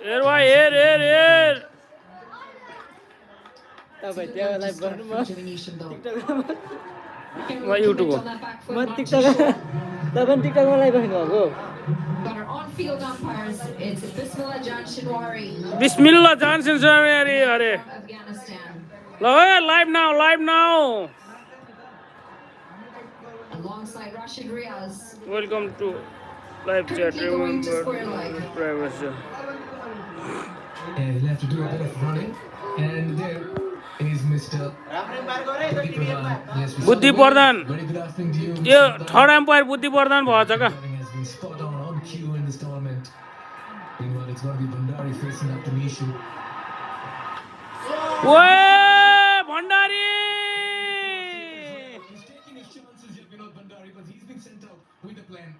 Air भाई air. तपाईँ त्यहाँ लाइभ गर्नु म टिकटकमा म युट्युब हो म टिकटक तपाईँ टिकटकमा लाइभ राख्नु भएको बिस्मिल्लाह जानसिन अरे अरे ल है live now alongside Rashid Riaz. Welcome to live chat remember privacy And he'll have to do a bit of running. And there is Mr. Buddhi Pradhan. Yes, we saw बुद्धि the Pradhan win. Very good afternoon to you, Mr. Yo Pradhan. Third umpire बुद्धि प्रधान भएछ क्या Batting has been spot on cue in this tournament. Meanwhile, it's going to be Bhandari facing up to Mishu. ओए भण्डारी He's taking his chances here, Vinod Bhandari, but he's been sent out with a plan.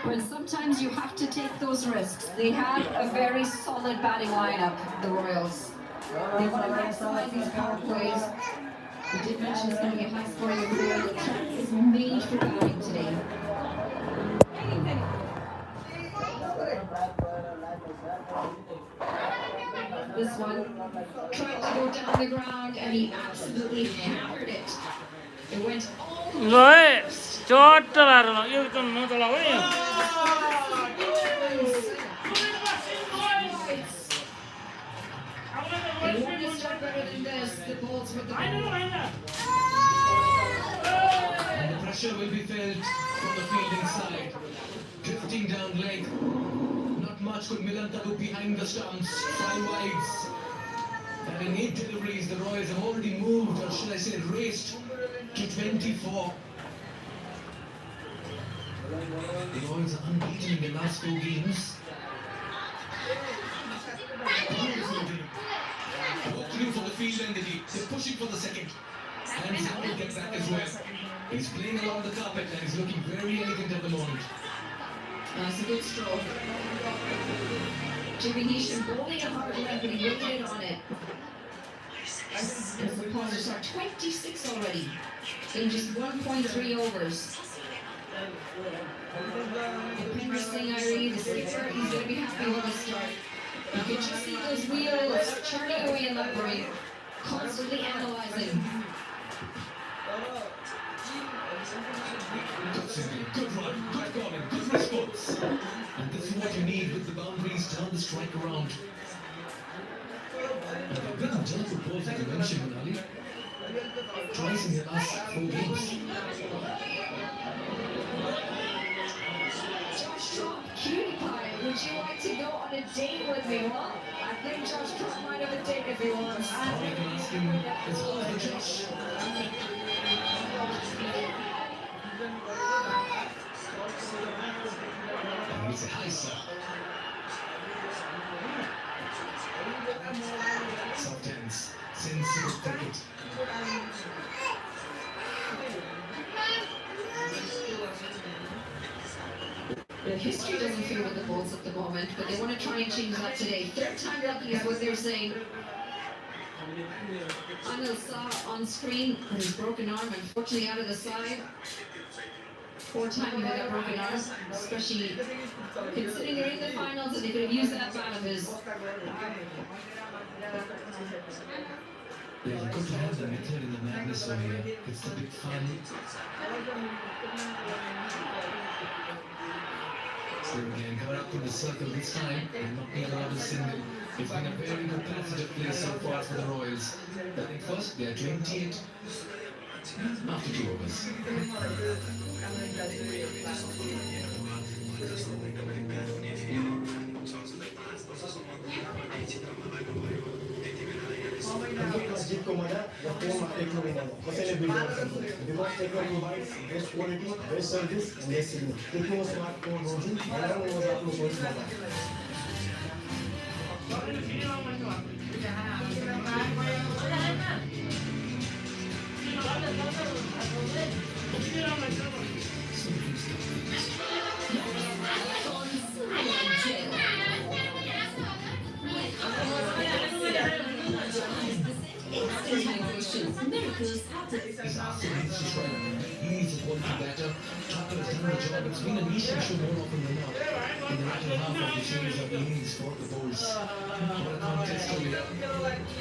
Well, sometimes you have to take those risks. They have a very solid batting lineup, the Royals. They want to maximize these power plays. We did mention it's going to be a high-scoring affair. The track is made for batting today. This one tried to go down the ground and he absolutely hammered it. It went all ल है चट्ट लाएर ल यो त नचलाऊ है They want to start better than this. The balls with the And the pressure will be felt from the fielding side. Drifting down leg. Not much could Milanta do behind the stumps. 5 wides. And in 8 deliveries, the Royals have already moved, or should I say raced, to 24. The Royals are unbeaten in the last 2 games. Looking for the field entity. They're pushing for the second. And Zan will get back as well. He's playing along the carpet and he's looking very elegant at the moment. That's a good stroke. Jimmy Neesham bowling a hard leg, but he waited on it. As the Potters are 26 already in just 1.3 overs. Bhupender Singh Irene, the skipper, he's going to be happy with the start. You can just see those wheels churning away in that brain, constantly analysing. Good singing, good run, good bowling, good response. And this is what you need with the boundaries, turn the strike around. And they've been in terms of balls, as you mentioned, Ali. Twice in the last 4 games. Josh Trump, cutie pie, would you like to go on a date with me? Well, I think Josh Trump might have a date if he wants. All I can ask him is how's the Josh? And he's a high sir. Soft hands, sensible cricket. The history doesn't favour the Bulls at the moment, but they want to try and change that today. Third time lucky is what they're saying. Anil saw on screen his broken arm, unfortunately out of the side. 4th time he had a broken arm, especially considering they're in the finals and they could have used that bat of his. Yeah, you've got to have the method in the madness over here. It's the big fun. So again, coming up to the circle this time and not being allowed to single. It's been a very good passage of play so far for the Royals. Batting first, they are 28 after 2 overs. Ajit Kumara, the home of Techno Vinamo. Because Techno provides best quality, best service, and best signal. Techno smartphone version, and was आपको कोई समझा. Miracles happen. He's absolutely strong. He's a quality batter. Top Parker has done the job. It's been a niche issue more often than not. In the latter half of the series of innings for the Bulls. What a contest earlier.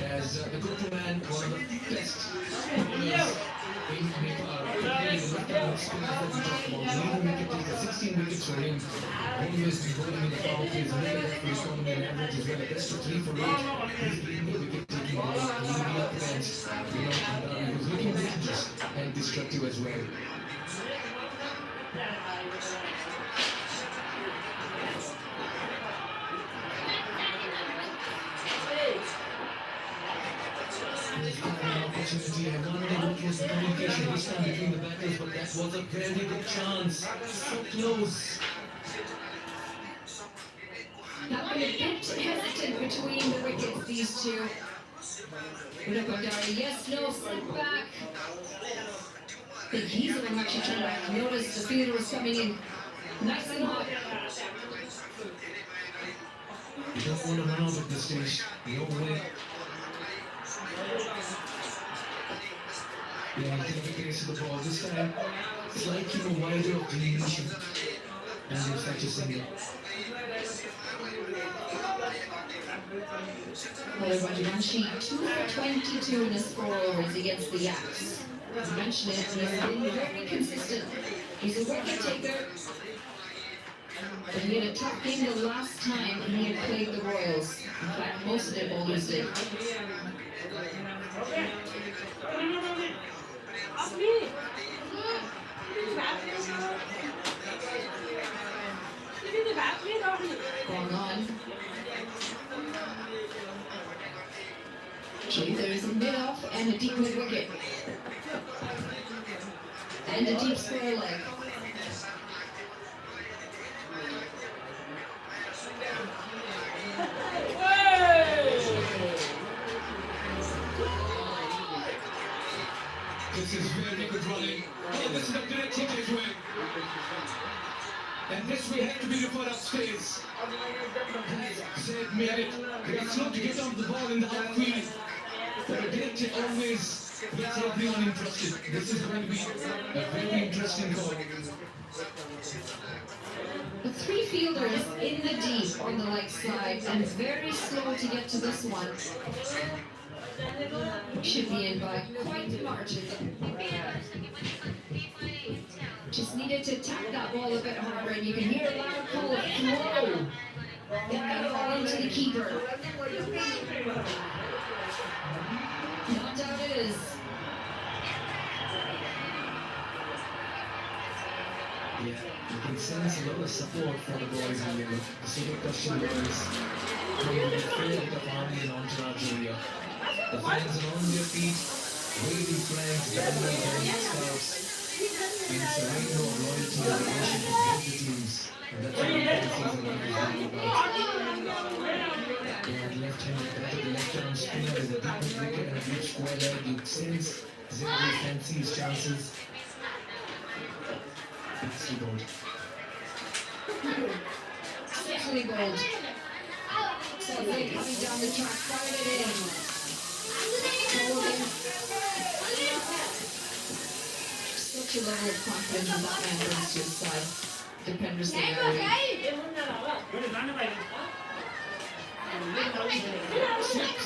As the go-to man, one of the best bowlers in Nepal. Really the left-hand spinner that we talked about. Leading wicket taker, 16 wickets for him. Always been bowling in the power plays. Really left for economy and average as well. A best of 3 for 8. He's leading the wicket-taking bowler. Leading up against, he was looking dangerous and destructive as well. Opportunity. I wonder what was the communication this time between the batters, but that was a very good chance. So close. Have been a bit hesitant between the wickets, these two. Udapandari, yes, no, sent back. I think he's the one actually trying to notice the fielder was coming in nice and hot. You don't want to run out at this stage. No way. Yeah, I think the case of the ball this time, slightly wider of delineation. And there's such a single. Well, Rajavanshi, 2 for 22 in his 4 overs against the Yaks. As mentioned, he's been very consistent. He's a wicket taker. But he had a tough game the last time he had played the Royals. In fact, most of their bowlers did. Going on. Okay, there is a mid-off and a deep mid-wicket. And a deep square leg. This is very good running. Oh, this is a great ticket win. And this will have to be referred upstairs. Said made it. Very slow to get off the ball in the outfield. But a great hit always gets everyone interested. This is going to be a very interesting call. The 3 fielders in the deep on the leg side and very slow to get to this one. Should be in by quite a margin. Just needed to tap that ball a bit harder and you can hear a loud call of throw. Get that ball into the keeper. Not out it is. Yeah, you can sense a lot of support for the boys in yellow. The super question was from the midfield of the army and entourage area. The fans are on their feet, waving flags, banners, and scarves. And it's a rainbow of loyalty and devotion to both the teams. And that's what the season one is all about. And left-handed batter, left-arm spinner is a deep wicket and a deep square leg. You sense Zimbabwe fancy his chances. Nicely bowled. Especially bold. So they coming down the track, fired it in. Such a level of confidence that that man brings to his side. Dependers Singh area. Six.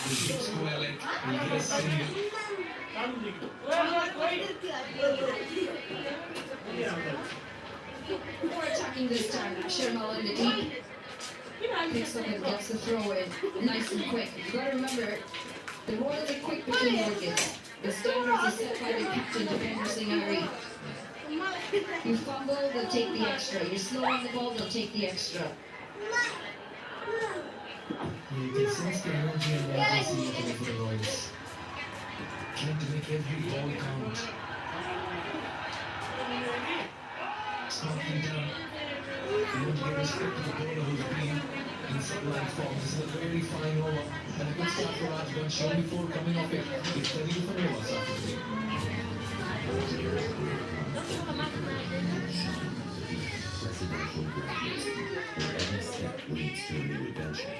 The deep square leg. And he gets single. More attacking this time. Sharmal in the deep. Picks up and gets the throw in. Nice and quick. You gotta remember, the Royals are quick between wickets. The standards are set by the captain, Dipender Singh Ari. You fumble, they'll take the extra. You're slow on the ball, they'll take the extra. You can sense the energy and urgency for the Royals. Trying to make every ball count. Smartly done. You want to give respect to the bowler who's been in sublime form. This is a very fine over. And a good start for Rajvanshi. Only 4 coming off it. It's ready for overs after the game. Presidential graduates, where every step leads to a new adventure.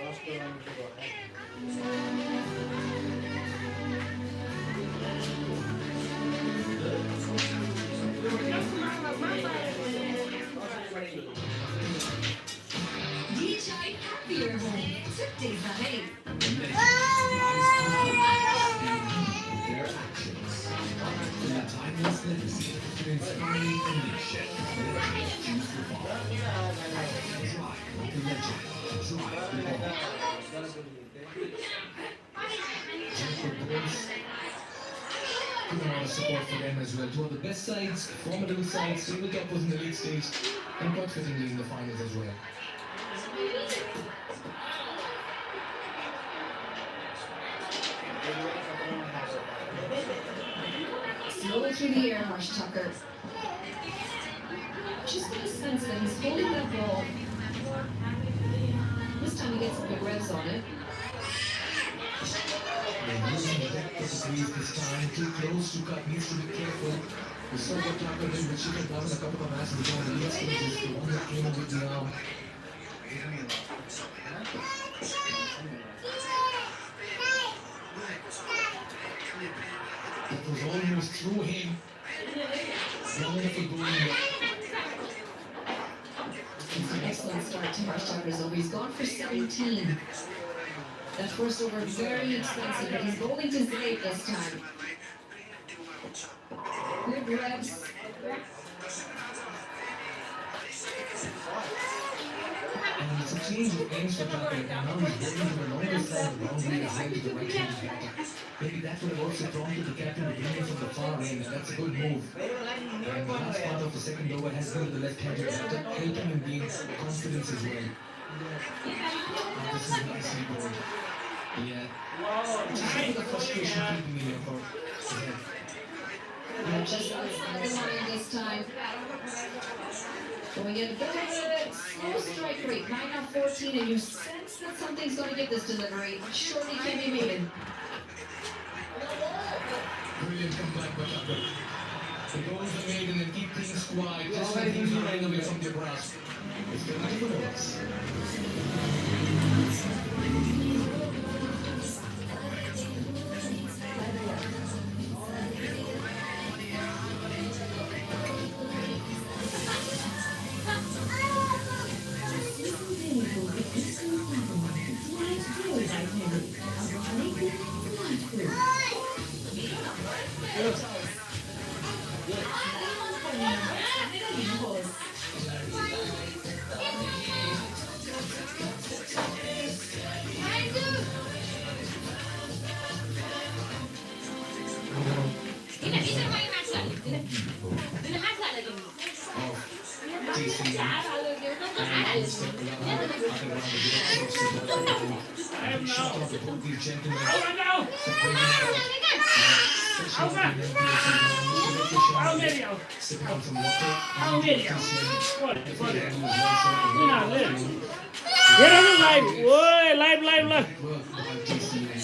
for them as well. Two of the best sides, formidable sides, tabletoppers in the league stage, and quite fittingly in the finals as well. Slow through the air, Harsh Tucker. Just get a sense that he's holding that ball. This time he gets some good revs on it. They're using the depth of the crease this time. Too close to cut, needs to be careful. We saw what Tucker did with Shikhar Dhawan a couple of matches ago in the league stages. The one that came in with the arm. It was almost through him. Wonderful goal. It's an excellent start to Harsh Tucker's over. He's gone for 17. That first over very expensive, but he's going to Zaid this time. Good revs. And it's a change of aims for Tucker, and now he's going to the longer side of the boundary as well to the right-handed batter. Maybe that would have also prompted the captain to bring him from the far end, and that's a good move. And the last part of the second over has been with the left-handed batter, helping him gain confidence as well. And this is nicely bowled. Yeah. Just look at the frustration creeping in here for Zaid. Just outside the line this time. Going in a bit of a slow strike rate, 9 out of 14, and you sense that something's going to give this delivery. Surely can be made. Brilliant comeback by Tucker. The goals are made and then keep things quiet, just when things are running away from their grasp. It's the night for us.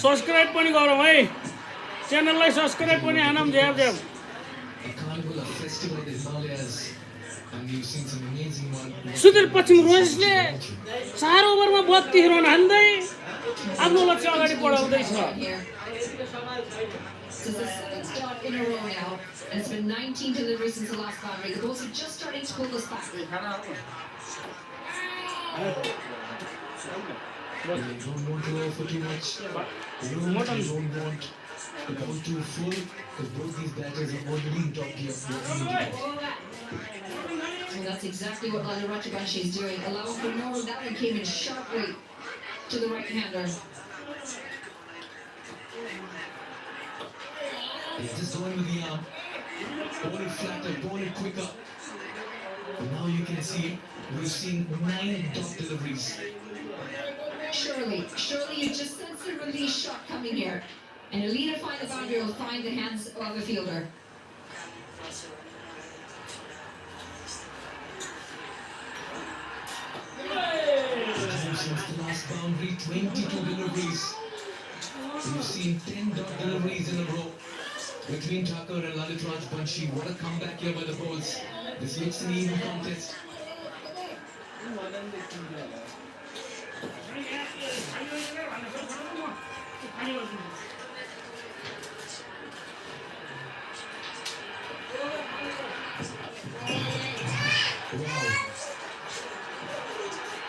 Subscribe पनि गरौँ है च्यानललाई subscribe पनि हानौँ ज्याब ज्याब A carnival, a festival of the Himalayas, and you've seen some amazing one. Sudhir पश्चिम रोयल्सले 4 ओभरमा 32 run हान्दै आफ्नो लक्ष्य अगाडि बढाउँदैछ This is the 7th start in a row now, and it's been 19 deliveries since the last boundary. The Bulls are just starting to pull this back. You don't want to go for too much. You don't want to go too full, because both these batters are already in top gear. And that's exactly what Lali Rajbanshi is doing, allowing for Noor. That one came in sharply to the right-hander. He's just going with the arm. Ball it flatter, ball it quicker. And now you can see we've seen 9 dot deliveries. Surely you just sense a release shot coming here. And a leader find the boundary will find the hands of the fielder. Since the last boundary, 22 deliveries. We've seen 10 dot deliveries in a row between Tucker and Lalit Rajbanshi. What a comeback here by the Bulls. This looks an even contest.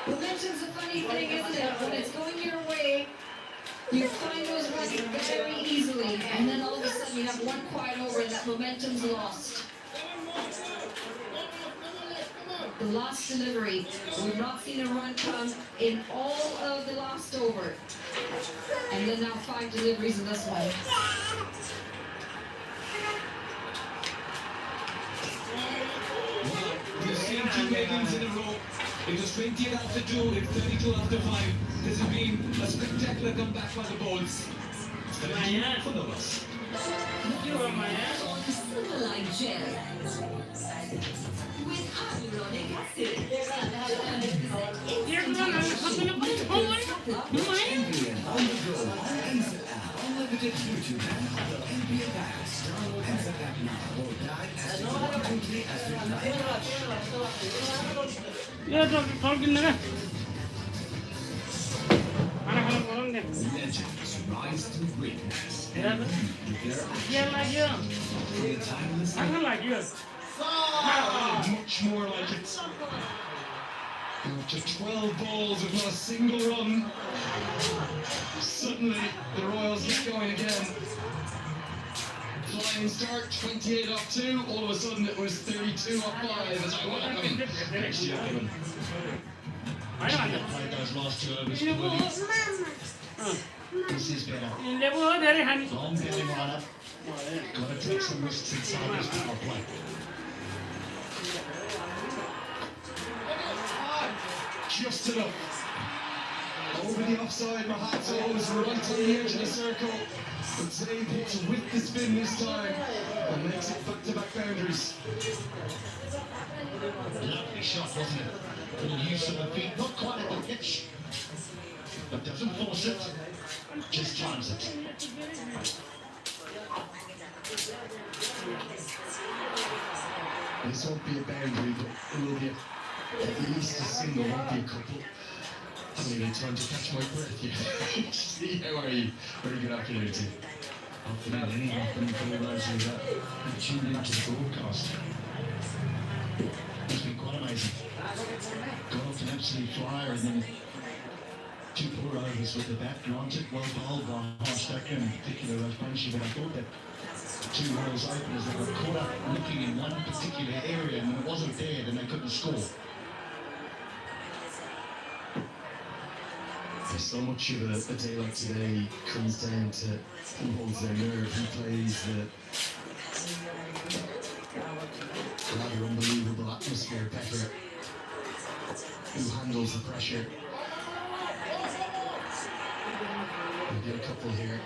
Momentum's a funny thing, isn't it? When it's going your way, you find those runs very easily, and then all of a sudden you have one quiet over and that momentum's lost. The last delivery, we've not seen a run come in all of the last over. And then now 5 deliveries in this one. maidens in a row. It was 28 after 2, it's 32 after 5. This has been a spectacular comeback by the Bulls. It's going to be for the Bulls. Silverline gel with hyaluronic acid. Unlimited YouTube and other NBA packs. Download Answer Pack now or die as you want to play as you like. ये तो थोड़ा किन्ने का खाना खाना बोलूँ दे Legends rise to greatness. ये लागियो खाना लागियो Much more like it. After 12 balls with not a single run, suddenly the Royals get going again. Flying start, 28 off 2, all of a sudden it was 32 off 5 as I welcome next year. Tigers lost 2 overs to Williams. This is better. लेबो हो धेरै खानी Long belly lineup. Gotta take some risks inside this power play. Just enough. Over the offside, Mahato is right on the edge of the circle. But Zayn hits with the spin this time and makes it back-to-back boundaries. Lovely shot, wasn't it? Little use of the feet, not quite at the pitch. But doesn't force it, just times it. This won't be a boundary, but it will be at least a single, won't be a couple. I haven't even time to catch my breath yet. Steve, how are you? Very good afternoon to you. Afternoon, any afternoon for those who tuned into the broadcast. It's been quite amazing. Got off an absolute flyer and then 2 poor overs with the bat. Granted, well bowled by Harstacker and in particular Rose Bunchy, but I thought that 2 Royals openers that were caught up looking in one particular area and when it wasn't there, then they couldn't score. So much of a day like today comes down to who holds their nerve, who plays the rather unbelievable atmosphere better, who handles the pressure. We'll get a couple here.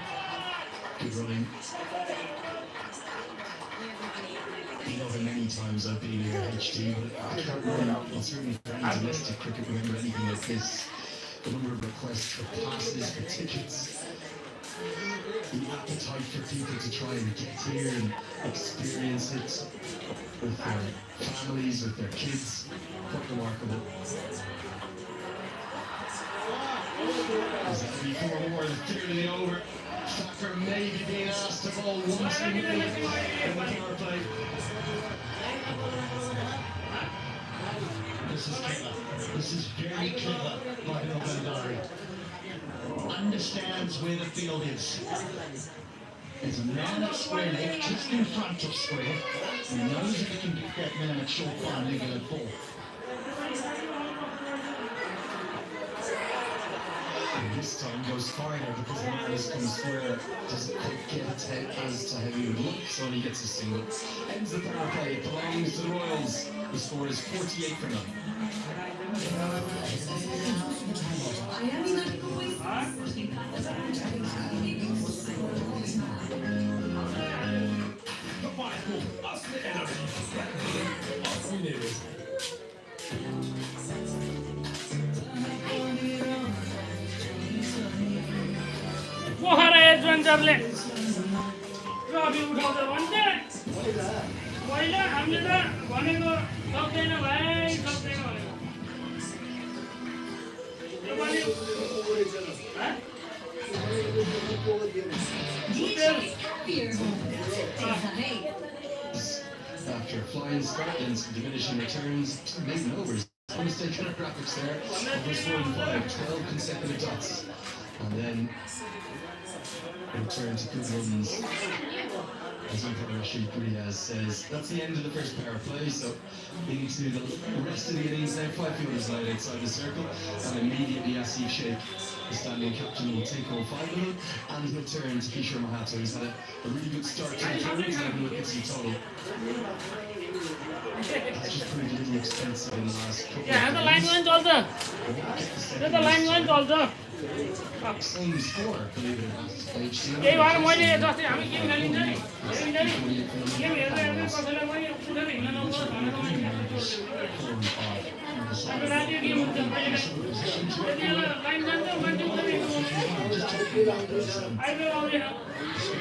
Good running. You know how many times I've been here at HT, but I can't remember, well, certainly for any domestic cricket, remember anything like this. The number of requests for passes, for tickets, the appetite for people to try and get here and experience it with their families, with their kids. Quite remarkable. Is that before more than clearly over? Thacker maybe being asked to bowl one single in the power play. This is clever. This is very clever by Bill Bandari. Understands where the field is. There's a man at square leg just in front of square. He knows if he can get that man at short fine leg at 4. And this time goes farther because Martinez comes square, doesn't quite get it as to how he would look, so he gets a single. Ends the power play, it belongs to the Royals. The score is 48 for 9. Pokhara एडभेन्चरले trophy उठाउँछ भन्छ पहिला हामीले त भनेको सक्दैन भाइ सक्दैन भनेको After a flying start and some diminishing returns, 2 maiden overs. Unmistakable graphics there. Overs 4 and 5, 12 consecutive dots. And then return to good runs. As Umpire Rashid Riaz says, that's the end of the first power play, so they need to do the rest of the innings now. 5 fielders line outside the circle, and immediately Asif Sheikh, the standing captain, will take all 5 of them, and he'll turn to Kishore Mahato, who's had a really good start to the tournament, 11 wickets in total. That just proved a little expensive in the last couple यहाँ त of line games. Line चल्छ यो त line line चल्छ Same score, believe it or not. HCL त्यही भएर मैले जस्तै हामी गेम खेलिन्छ नि गेम before you हेर्दै हेर्दै कसैलाई पनि उठेर हिँड्न नहुँदो अब radio गेम हुन्छ त्यति बेला लाइन जान्छ मान्छे उठेर हिँड्नु अहिले आउँदैन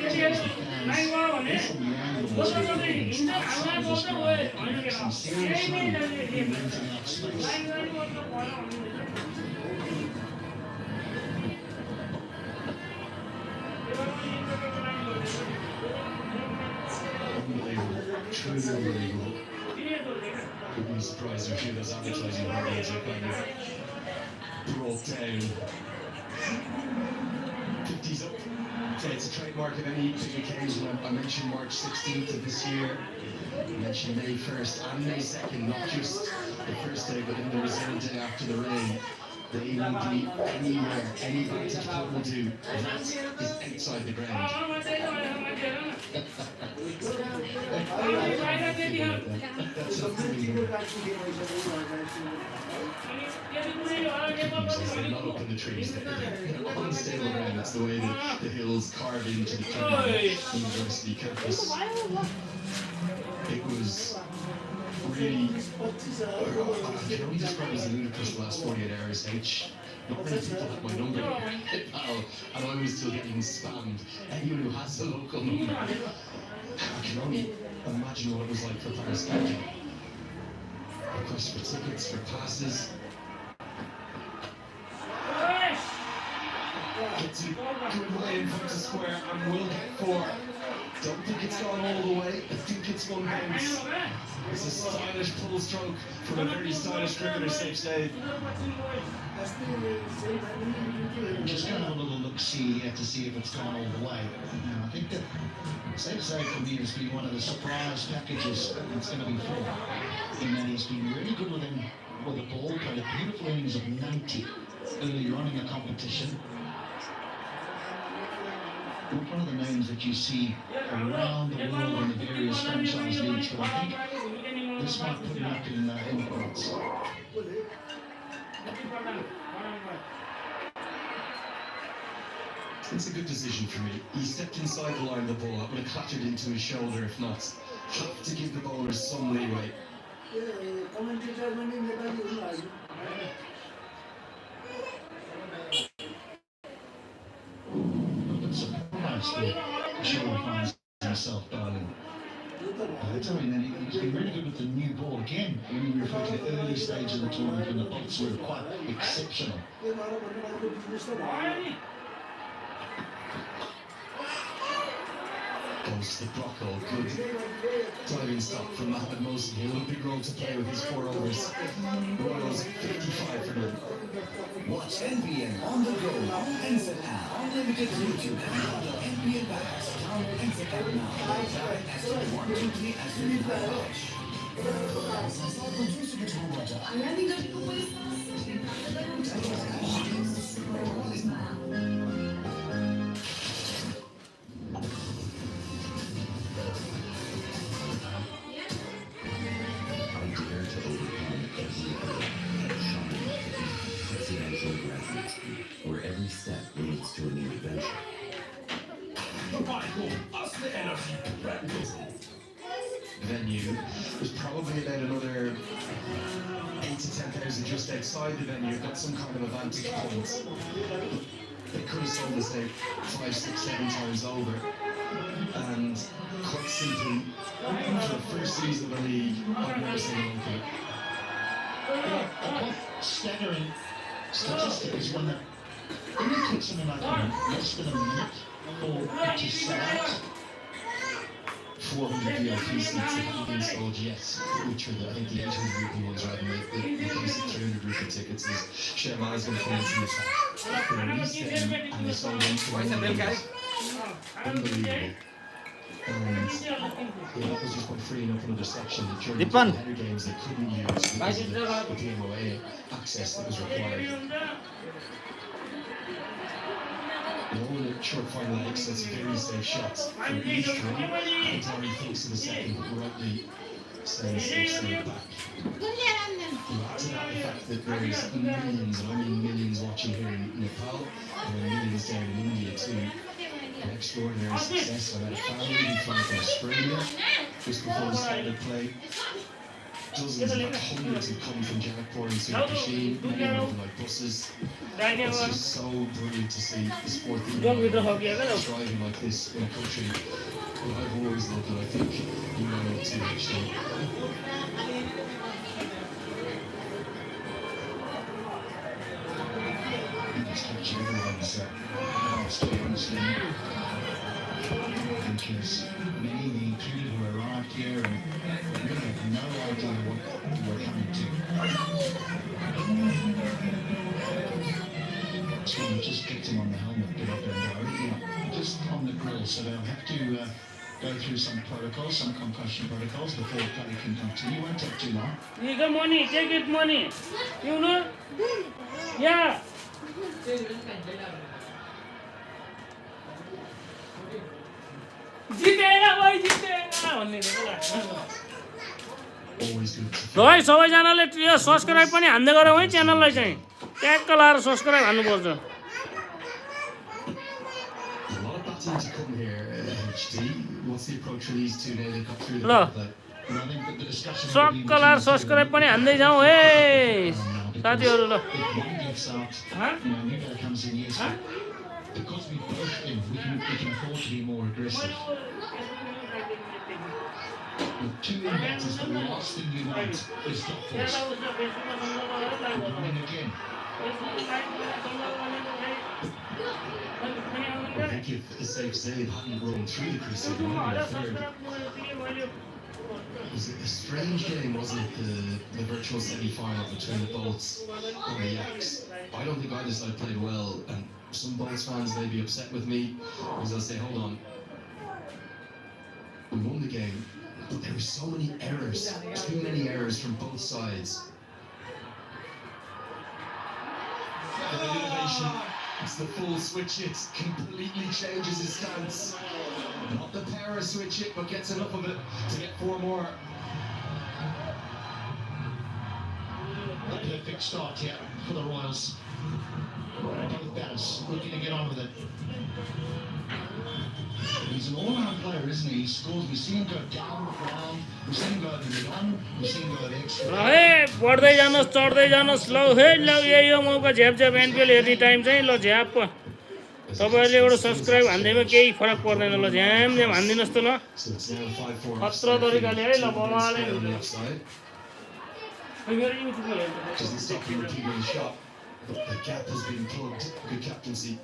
त्यतिखेर लाइन गयो भने दोस्रो मात्रै हिँड्छ हामीलाई बोल्छ गयो होइन के यही नै लाइन जानु मतलब भयो unbelievable, truly unbelievable. Wouldn't be surprised if a few of those advertising hurdles are kind of brought down. 50s up. So it's a trademark of any big occasion. I mentioned March 16th of this year. I mentioned May 1st and May 2nd, not just the first day, but in the reserve day after the rain. They will be anywhere, any vantage point will do. That is outside the ground. That's unbelievable. They're not up in the trees. They're on stable ground. That's the way that the hills carve into the Trinity University campus. It was really, I can only describe it as ludicrous the last 48 hours. Not many people had my number here, pal, and I was still getting spammed. Anyone who has a local number, I can only imagine what it was like for Paris County. Requests for tickets, for passes. Get to Goodway in Fox Square and we'll get 4. Don't think it's gone all the way. I think it's 1 bounce. It's a stylish pull stroke from a very stylish cricketer, Safe Dave. Just going to have a little look-see here to see if it's gone all the way. I think that Safe Save for me has been one of the surprise packages. It's going to be 4. And then he's been really good with the ball, played a beautiful innings of 90 earlier on in the competition. One of the names that you see around the world in the various franchise leagues, but I think this might put him up in points. It's a good decision for me. He stepped inside the line of the ball. That would have clattered into his shoulder if not. Have to give the bowlers some leeway. Surprised that Shaw finds himself darling. I tell you, he's been really good with the new ball again. When you refer to the early stage of the tournament when the bolts were quite exceptional. Goes to the Brocco, good diving stop from Mohamed Mohsen. He will be grown to play with his 4 overs. Royals 55 for none. Watch NBN on the go on NZ app. Unlimited YouTube and NBN Pass. Download NZ app now. Direct ST 123 as you where every step leads to a new adventure. Venue was probably about another 8 to 10,000 just outside the venue. Got some kind of a vantage point. They could have sold this out 5, 6, 7 times over. And quite simply, for the first season of the league, I've never seen one for it. A quite staggering statistic is when it takes something like less than a minute for it to sell out. 400 VIP seats that haven't been sold yet, which are I think the 800 rupee ones rather than the basic 300 rupee tickets. Is Sherman is going to come into the attack. They released them and they sold them for 1 minute. Unbelievable. And yeah, that was just by freeing up another section that during the header games they couldn't use because of the PMOA access that was required. All the short final exits, very safe shots from each three. Atari thinks in the second, but rightly sends FC back. You add to that the fact that there's millions, and I mean millions, watching here in Nepal, and there are millions down in India too. An extraordinary success. I had a family who flew from Australia just before the start of play. Dozens, in fact hundreds, have come from Janakpur and Sunakasheen, many of them like buses. It's just so brilliant to see the sport thriving like this in a country that I've always loved, and I think you know it too, actually. Just catching everyone's stay honestly, because many of the included who arrived here and really have no idea what we're coming to. So we just get them on the helmet, get up and go, just on the grill, so they'll have to go through some protocols, some concussion protocols before play can continue. Won't take too long. You got money, take it money. You know? Yeah. जितेगा भाइ जितेगा भन्ने Always good to ल है सबैजनाले यो subscribe पनि हान्दै गरौँ है च्यानललाई चाहिँ ट्याक्क लाएर subscribe हान्नुपर्छ A lot of batting to come here, HD. What's the approach for these two now? They've got through the ल play. And I think that the discussion सक्क लाएर सब्स्क्राइब पनि हान्दै जाउँ है साथीहरू ल if one gives out, new guy comes in, yes, because we both think we can afford to be more aggressive. With two in batters, the last thing you want is stop force. Coming again. I think it's safe to say it hadn't rolled through the crease yet, maybe the third. It was a strange game, wasn't it? The virtual semi-final between the Bolts and the Yaks. I don't think either side played well, and some Bolts fans may be upset with me because they'll say, hold on, we won the game, but there were so many errors, too many errors from both sides. And the innovation, it's the full switch it, completely changes his stance. Not the power switch it, but gets enough of it to get 4 more. A perfect start here for the Royals. Both batters looking to get on with it. He's an all-round player, isn't he? He scores. We see him go down, round. We see him go to the run. We see him go to extra. हे बढ्दै जानुहोस् चढ्दै जानुहोस् ल हे ल यही हो मौका झ्याप झ्याप NPL हेर्ने time चाहिँ ल झ्याप तपाईहरुले एउटा सब्स्क्राइब हान्दैमा केही फरक पर्दैन ल झ्याम झ्याम हान्दिनुस् त ल खतरा तरिकाले है ल बमाले Doesn't stop him repeating the shot, but the gap has been plugged. Good captaincy.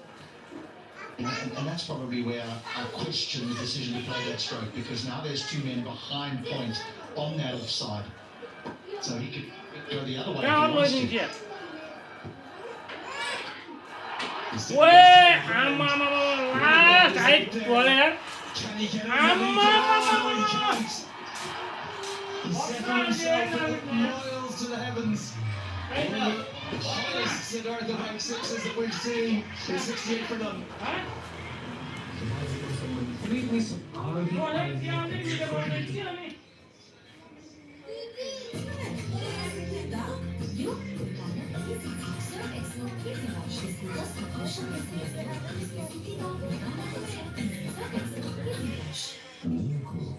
And that's probably where I question the decision to play that stroke, because now there's 2 men behind point on that offside. So he could go the other way. कहाँ if he wants लैदिन्छ to. ओए आमा last height भयो यार Can he get आमा He set himself up miles to the heavens. One of the highest St. Arthur Bank sixes that we've seen in 68 for them.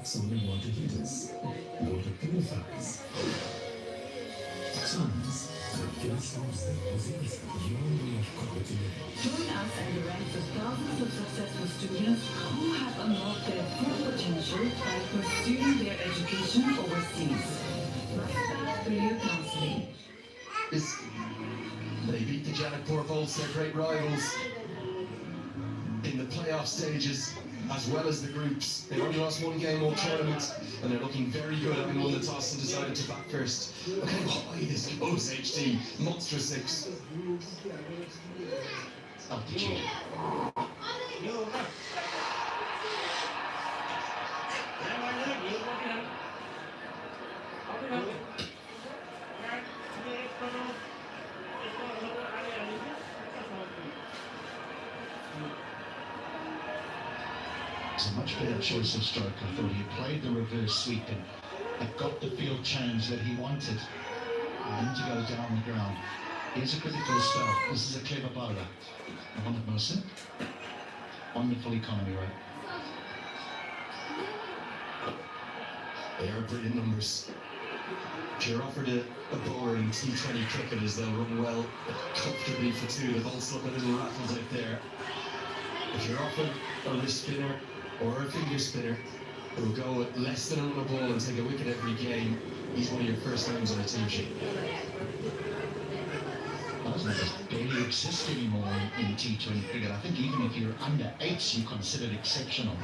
Something want to hit us. Water purifies. Sons, the face of the disease. Your way of quality. Join us and the ranks of thousands of successful students who have unlocked their full potential by pursuing their education overseas. Career counseling. They beat the Janakpur Bolts, their great rivals, in the playoff stages as well as the groups. They've only lost 1 game all tournament, and they're looking very good, having won the toss and decided to bat first. Look how high this goes, HD. Monstrous 6. Altitude. It's a much better choice of stroke. I thought he played the reverse sweep and that got the field change that he wanted. And then to go down the ground. Here's a critical spell. This is a clever bowler. Mohamed Mohsin. Wonderful economy rate. They are brilliant numbers. If you're offered a bowler in T20 cricketers, they'll run well comfortably for two. They've also got a little rattles out there. If you're offered a wrist spinner or a finger spinner who'll go less than a run a ball and take a wicket every game, he's one of your first names on a team sheet. Those numbers barely exist anymore in T20 cricket. I think even if you're under 8, you're considered exceptional.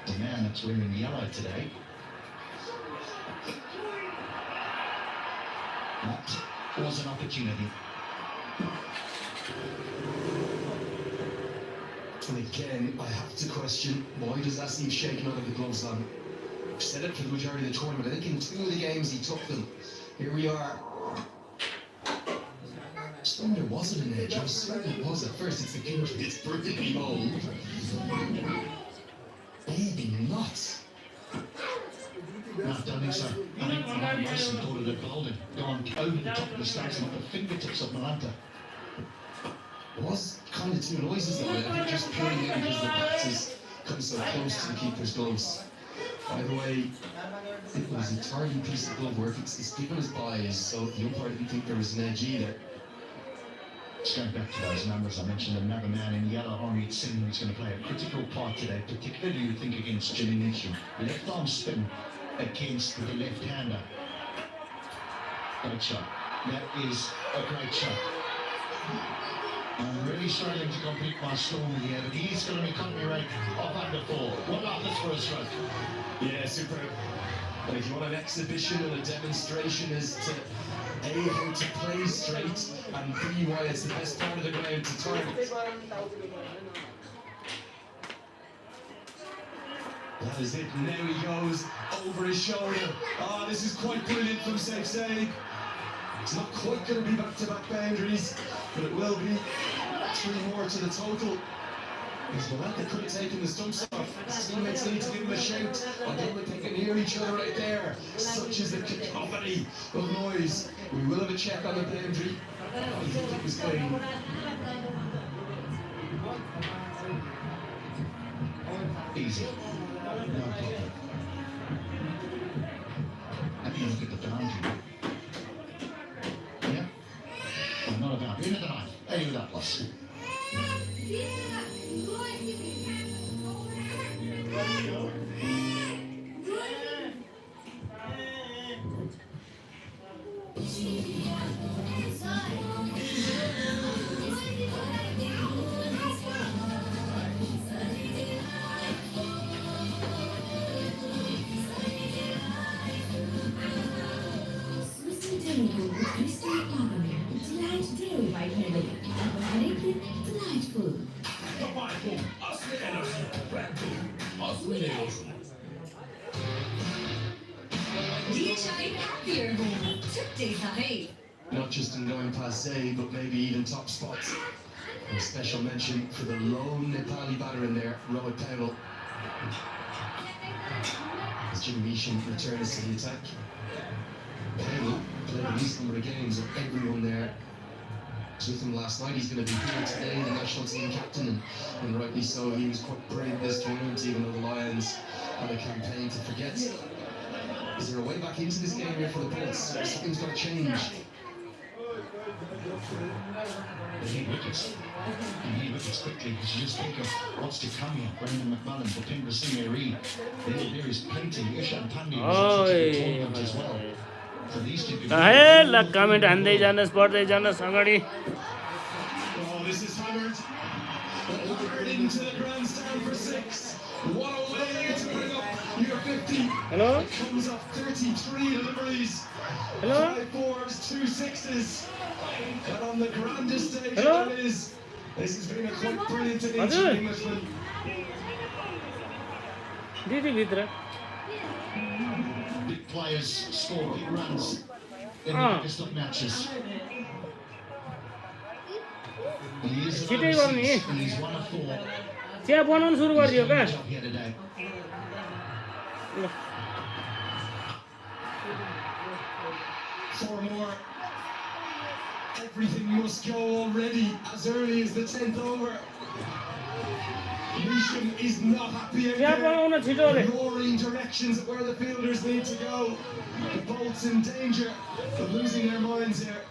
The man that's wearing yellow today. That was an opportunity. And again, I have to question, why does that seem shaken out of the gloves on? I've said it for the majority of the tournament. I think in 2 of the games he took them. Here we are. Just wonder, was it an edge? I'm certain it was at first. It's the king. It's brilliantly old. Maybe not. No, I don't think so. I think Mohamed Mohsin thought it had bowled him, gone over the top of the stakes and at the fingertips of Malanta. It was kind of two noises though. I think just purely because the bat has come so close to the keeper's gloves. By the way, it was a tiny piece of glove work. It's given us buys, so the umpire didn't think there was an edge either. Just going back to those numbers, I mentioned another man in yellow, Harmeet Singh, who's going to play a critical part today, particularly you think against Jimmy Neesham. Left arm spin against the left-hander. Great shot. That is a great shot. I'm really struggling to complete my storm here, but he's got an economy rate of under 4. What about this for a stroke? Yeah, superb. And if you want an exhibition and a demonstration as to A, how to play straight, and B, why it's the best part of the ground to target. That is it, and now he goes over his shoulder. Ah, this is quite brilliant from Saif Saib. It's not quite going to be back-to-back boundaries, but it will be 3 more to the total. Because Malanta could have taken the stumps off. His teammates need to give him a shout. Although they can hear each other right there. Such is the cacophony of noise. We will have a check on the boundary. I think it was clean. Easy. No problem. Have you look at the boundary? Yeah? Well, not about. Into the knife. Any with that plus. Not just in going past Zaid, but maybe even top spots. And a special mention for the lone Nepali batter in there, Rohit Pavel. As Jimmy Neesham returns to the attack. Pavel played the least number of games of everyone there. Was with him last night. He's going to be here today, the national team captain, and rightly so. He was quite brilliant this tournament, even though the Lions had a campaign to forget. Is there a way back into this game here for the Bullets? Something's got to change. They need wickets. And he wickets quickly, because you just think of what's to come here. Brendan McMullen, Bhupendra Singh Ari. There is plenty. Ishan Pandey was in the tournament as well. So these two people... Hey, la comment handai janas पर्दै janas agadi. Oh, this is hammered. Hammered into the grandstand for 6. What a way to bring up your 50. Hello? It comes up 33 deliveries. Hello? 5 fours, 2 sixes. And on the grandest stage Hello? it is. This has been a quite brilliant innings हजुर? for Englishman. दिदी भित्र Big players score big runs in the biggest of matches. He is छिटै गर्ने and he's 1 of 4. Chia बनाउन सुरु गरिदियो क्या Job here today. ल 4 more. Everything must go already as early as the 10th over. Nisham is not happy again. Roaring directions of where the fielders need to go. The Bolts in danger of losing their minds here.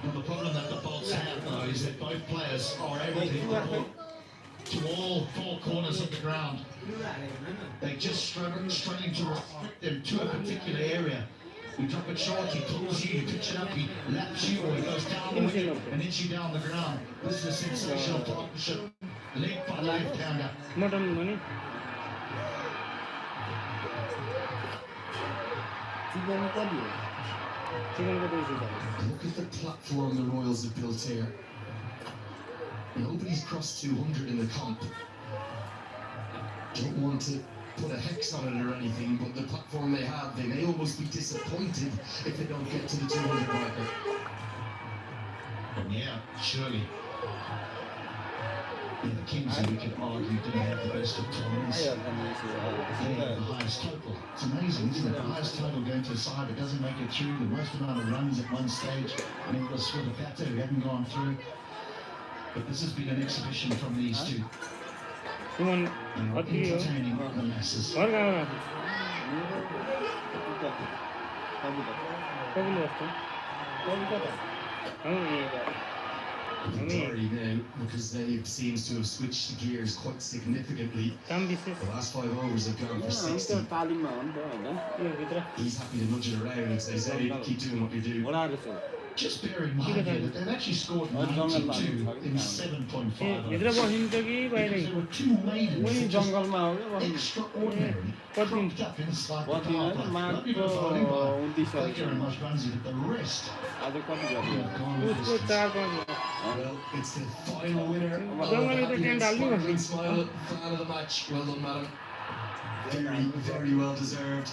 Well, the problem that the Bolts have though is that both players are able to hit the ball to all 4 corners of the ground. They're just struggling to restrict them to a particular area. You drop it short, he pulls you, you pitch it up, he laps you, or he goes down the wicket and hits you down the ground. This is a sensational partnership. Leg by left-hander. Mutton money. Look at the platform the Royals have built here. Nobody's crossed 200 in the comp. Don't want to put a hex on it or anything, but the platform they have, they may almost be disappointed if they don't get to the 200 marker. Yeah, surely. Yeah, the Kings, we could argue, didn't have the best of tournaments. They had the highest total. It's amazing, isn't it? The highest total going to a side that doesn't make it through, the most amount of runs at one stage, and English with a batter who haven't gone through. But this has been an exhibition from these two. Entertaining the masses. Majority now, because they seems to have switched gears quite significantly. The last 5 overs have gone for 60. He's happy to nudge it around and say, Zeddy, keep doing what you do. Just bear in mind here that they've actually scored 92 in 7.5 because there were 2 maidens that just extraordinary cropped up inside the power play. Lovely bit of bowling by Baker and Mashbanzi, but the rest have gone the distance. Well, it's the final winner. Sparkling smile, fan of the match. Well done, madam. Very, very well deserved.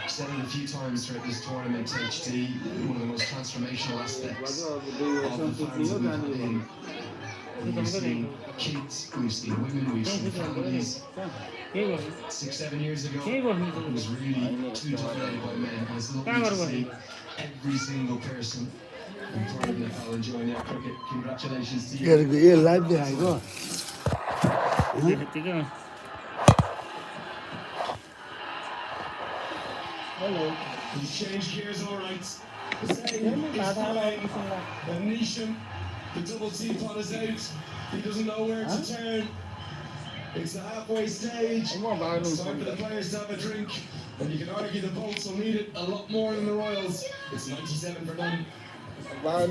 Said it a few times throughout this tournament, HT, one of the most transformational aspects of the fans that we've had in. We've seen kids, we've seen women, we've seen families. 6-7 years ago, it was really too dominated by men, and it's lovely to see every single person in part of Nepal enjoying their cricket. Congratulations to you. Live behind go. Hello. He's changed gears all right. The same is flying. And Nisham, the double teapot is out. He doesn't know where to turn. It's the halfway stage. It's time for the players to have a drink. And you can argue the Bolts will need it a lot more than the Royals. It's 97 for none. I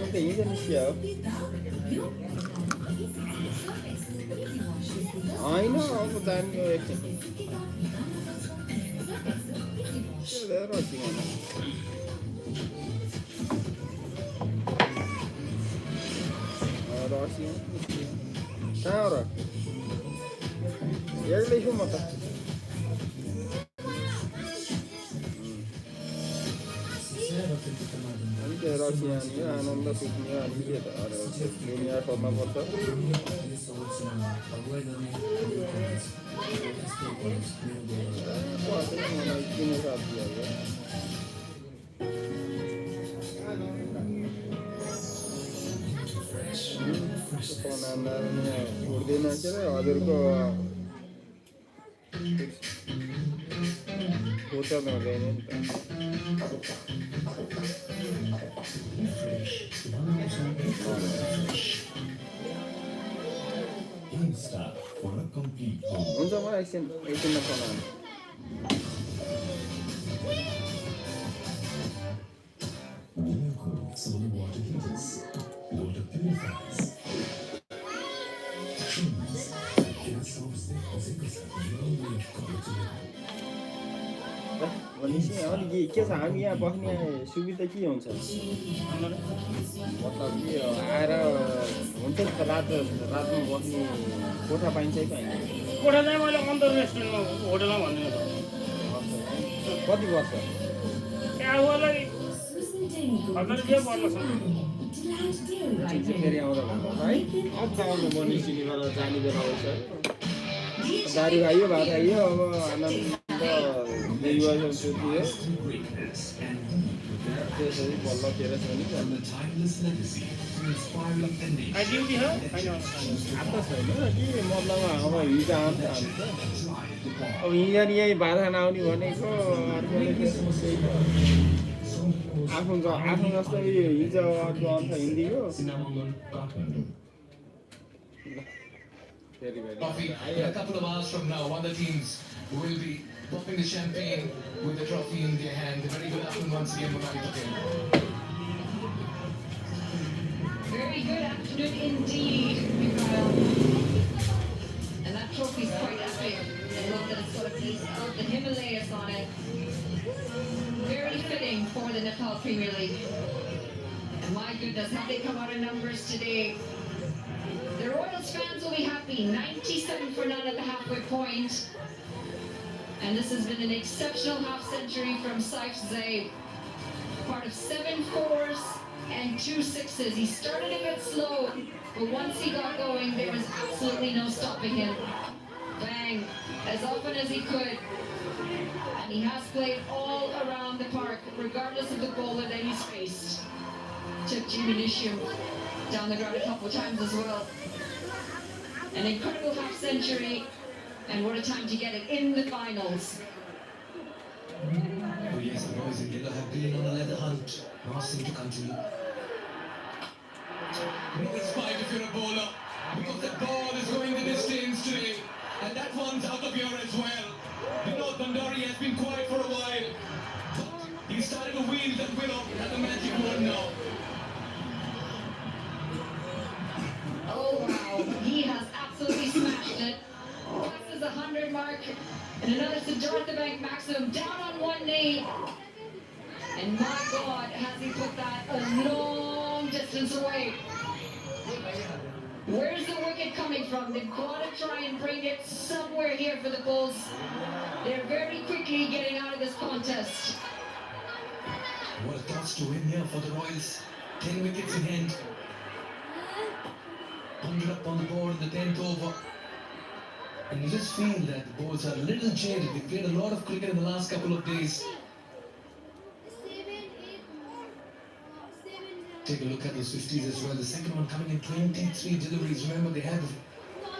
know, but I'm going आनन्द सुत्ने अनि के त अरे दुनिया खोज्न पर्छ उड्दैन के हजुरको होटल हुँदैन नि त हुन्छ म एकछिनमा फोन आउनु Solar water heaters, water purifiers, gas stoves, your way of quality living. भनेपछि अनि के छ हामी यहाँ बस्ने सुविधा के हुन्छ मतलब के आएर हुन्छ नि त रातमा बस्ने कोठा पाइन्छ कि पाइन्छ कोठा चाहिँ मैले अन्तर रेस्टुरेन्टमा होटलमा भन्दिनँ कति वर्ष त्यहाँ मलाई 1000 रुपियाँ पर्न सक्छ फेरि आउँदा भन्दा है अब आउनु म निस्किनेबाट जाने बेला आउँछ दारू खाइयो भात खाइयो अब आनन्द निर्वाचन थियो to greatness and we prepare त्यसरी बल्ल फेर पनि from the timeless legacy to inspiring the nation. Duty हो आफ्नो छैन कि मतलब अब हिजो आउँछ Drive the ball. अब यहाँ यही बाधा नआउने भनेको अर्कोले त्यही त आफ्नो जस्तो हिजो अर्को आउँछ हिन्दीको फेरि Trophy. In a couple of hours from now, one of the teams will be popping the champagne with the trophy in their hand. A very good afternoon once again, Monali Patel. Very good afternoon indeed, Mikhail. And that trophy is quite epic. I love that it's got a piece of the Himalayas on it. Very fitting for the Nepal Premier League. And my goodness, how they come out of numbers today. The Royals fans will be happy. 97 for none at the halfway point. And this has been an exceptional half century from Saif Zaid. Part of 7 fours and 2 sixes. He started a bit slow, but once he got going, there was absolutely no stopping him. Bang, as often as he could. And he has played all around the park, regardless of the bowler that he's faced. Took Jimmy Nisham down the ground a couple of times as well. An incredible half century, and what a time to get it in the finals. Oh yes, the boys in yellow have been on a leather hunt. Asking to continue. It's fine if you're a bowler, because the ball is going the distance today, and that one's out of here as well. Vinod Bhandari has been quiet for a while, but he started to wheel that willow at the magic word now. Oh wow, he has absolutely smashed it. Passes the 100 mark, and another Siddhartha Bank maximum down on one knee. And my God, has he put that a long distance away. Where's the wicket coming from? They've got to try and bring it somewhere here for the Bulls. They're very quickly getting out of this contest. What a toss to win here for the Royals. 10 wickets in hand. 100 up on the board in the 10th over. And you just feel that the Bulls are a little jaded. They've played a lot of cricket in the last couple of days. Take a look at those 50s as well. The second one coming in 23 deliveries. Remember, they had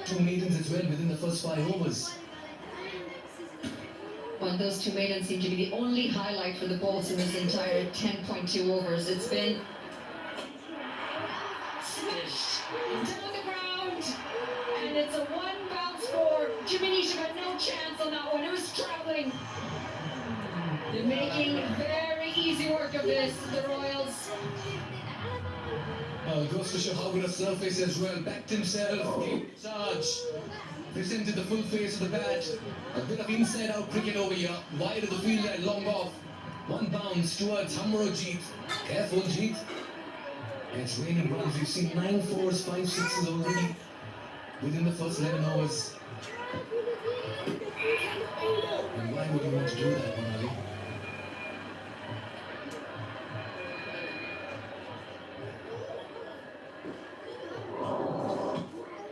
2 maidens as well within the first 5 overs. Well, those 2 maidens seem to be the only highlight for the Bulls in this entire 10.2 overs. It's been smashed down the ground, and it's a 1 bounce for Jimmy Nisham. Had no chance on that one. It was traveling. They're making very easy work of this, the Royals. Goes to show how good a surface as well. Backed himself, gave charge, presented the full face of the bat. A bit of inside-out cricket over here. Wide of the field and long off. 1 bounce towards Hamrojeet. Careful, Jeet. It's raining runs. We've seen 9 fours, 5 sixes already within the first 11 overs. And why would you want to do that, Monali?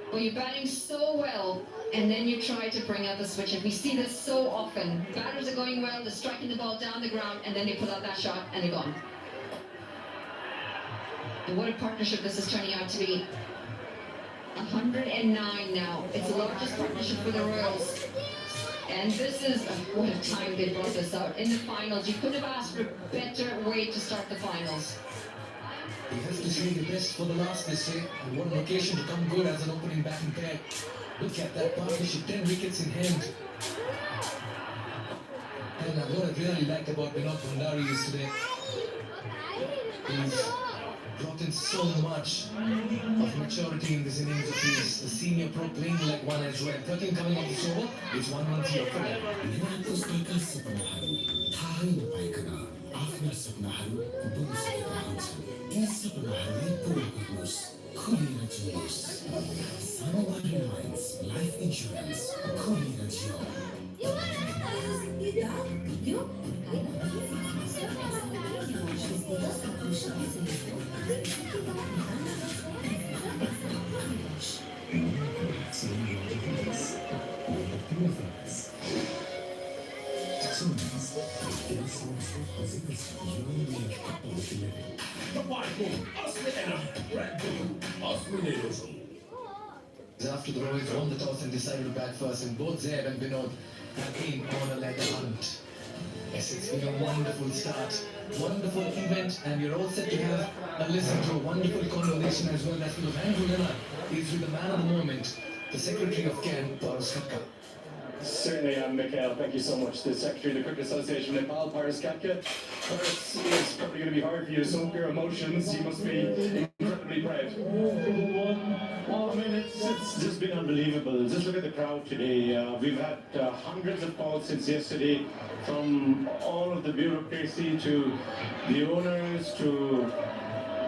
Well, you're batting so well, and then you try to bring out the switch. And we see this so often. Batters are going well, they're striking the ball down the ground, and then they pull out that shot, and they're gone. And what a partnership this is turning out to be. 109 now. It's the largest partnership for the Royals. And this is, what a time they brought this out. In the finals, you couldn't have asked for a better way to start the finals. He has to save the best for the last, they say. And what an occasion to come good as an opening batting pair. Look at that partnership, 10 wickets in hand. And what I really liked about Vinod Bhandari is today, he's brought in so much of maturity in this innings of his. The senior pro playing like one as well. 13 coming on this over, it's 1-1 for them. आफ्ना सपनाहरू बुझ्दै रहन्छन् ती सपनाहरूलाई पुरा गर्नुस् खुलेर जिउनुस् सानोबाट lines life insurance खुलेर जिउ After the Royals won the toss and decided to bat first, and both Zeb and Vinod have been on a leg hunt. Yes, it's been a wonderful start, wonderful event, and we're all set to have a listen to a wonderful conversation as well. That's because Andrew Lillard is with the man of the moment, the secretary of CAN, Paras Katka. Certainly, Mikhail. Thank you so much. The Secretary of the Cricket Association of Nepal, Paras Katka. Paras, it's probably going to be hard for you to soak your emotions. You must be incredibly proud. Oh, I mean, it's just been unbelievable. Just look at the crowd today. We've had hundreds of calls since yesterday from all of the bureaucracy to the owners to,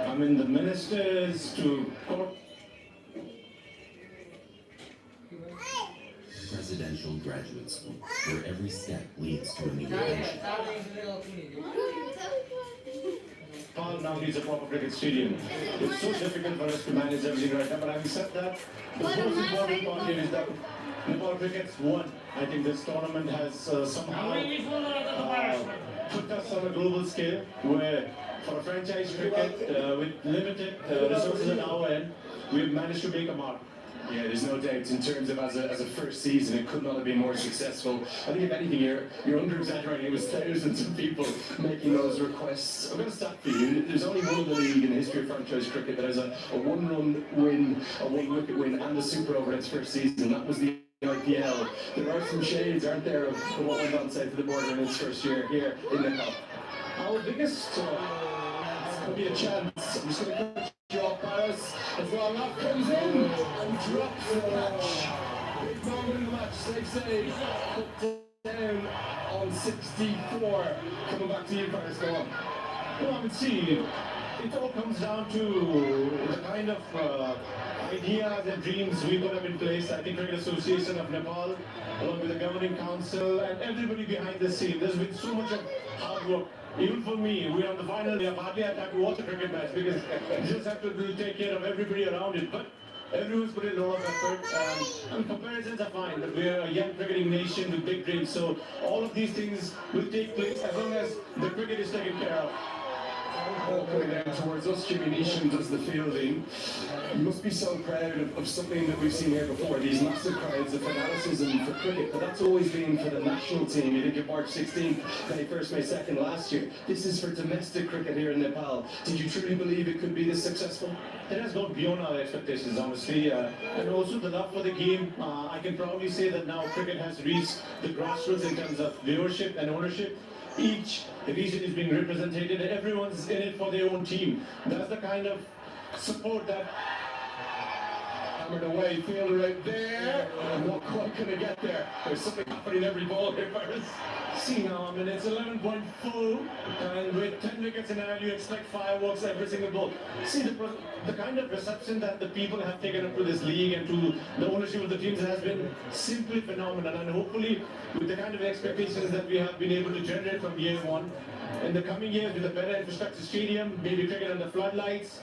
I mean, the ministers to court. Presidential Graduate School, where every step leads to a new adventure. Nepal now needs a proper cricket stadium. It's so difficult for us to manage everything right now, but having said that, the most important part here is that Nepal cricket's won. I think this tournament has somehow put us on a global scale where for a franchise cricket with limited resources at our end, we've managed to make a mark. Yeah, there's no doubt in terms of as a first season, it could not have been more successful. I think if anything, you're under-exaggerating. It was thousands of people making those requests. I'm going to start for you. There's only one other league in the history of franchise cricket that has a one-run win, a one-wicket win, and a super over its first season. That was the IPL. There are some shades, aren't there, of what went on south of the border in its first year here in Nepal. Our biggest could be a chance. I'm just going to cut you off, Paras. As long as comes in and drops the match. Big moment in the match. Save. Put down on 64. Coming back to you, Paras. Go on. Well, I would see. It all comes down to the kind of ideas and dreams we put up in place. I think Cricket Association of Nepal, along with the governing council and everybody behind the scene. There's been so much of hard work. Even for me, we're on the final day. I've hardly had time to watch a cricket match because you just have to take care of everybody around it. But everyone's put in a lot of effort, and comparisons are fine. But we're a young cricketing nation with big dreams, so all of these things will take place as long as the cricket is taken care of. Ball coming down towards us, Jimmy Neesham does the fielding. You must be so proud of something that we've seen here before, these massive crowds of fanaticism for cricket, but that's always been for the national team. You think of March 16th, May 1st, May 2nd last year. This is for domestic cricket here in Nepal. Did you truly believe it could be this successful? It has gone beyond our expectations, honestly, and also the love for the game. I can proudly say that now cricket has reached the grassroots in terms of viewership and ownership. Each region is being represented and everyone's in it for their own team. That's the kind of support that hammered away, fielder right there, not quite going to get there. There's something happening every ball here, Paras. See now, I mean, it's 11.4, and with 10 wickets in hand, you expect fireworks every single ball. See, the kind of reception that the people have taken up to this league and to the ownership of the teams has been simply phenomenal, and hopefully, with the kind of expectations that we have been able to generate from year one, in the coming years with a better infrastructure stadium, maybe cricket under floodlights,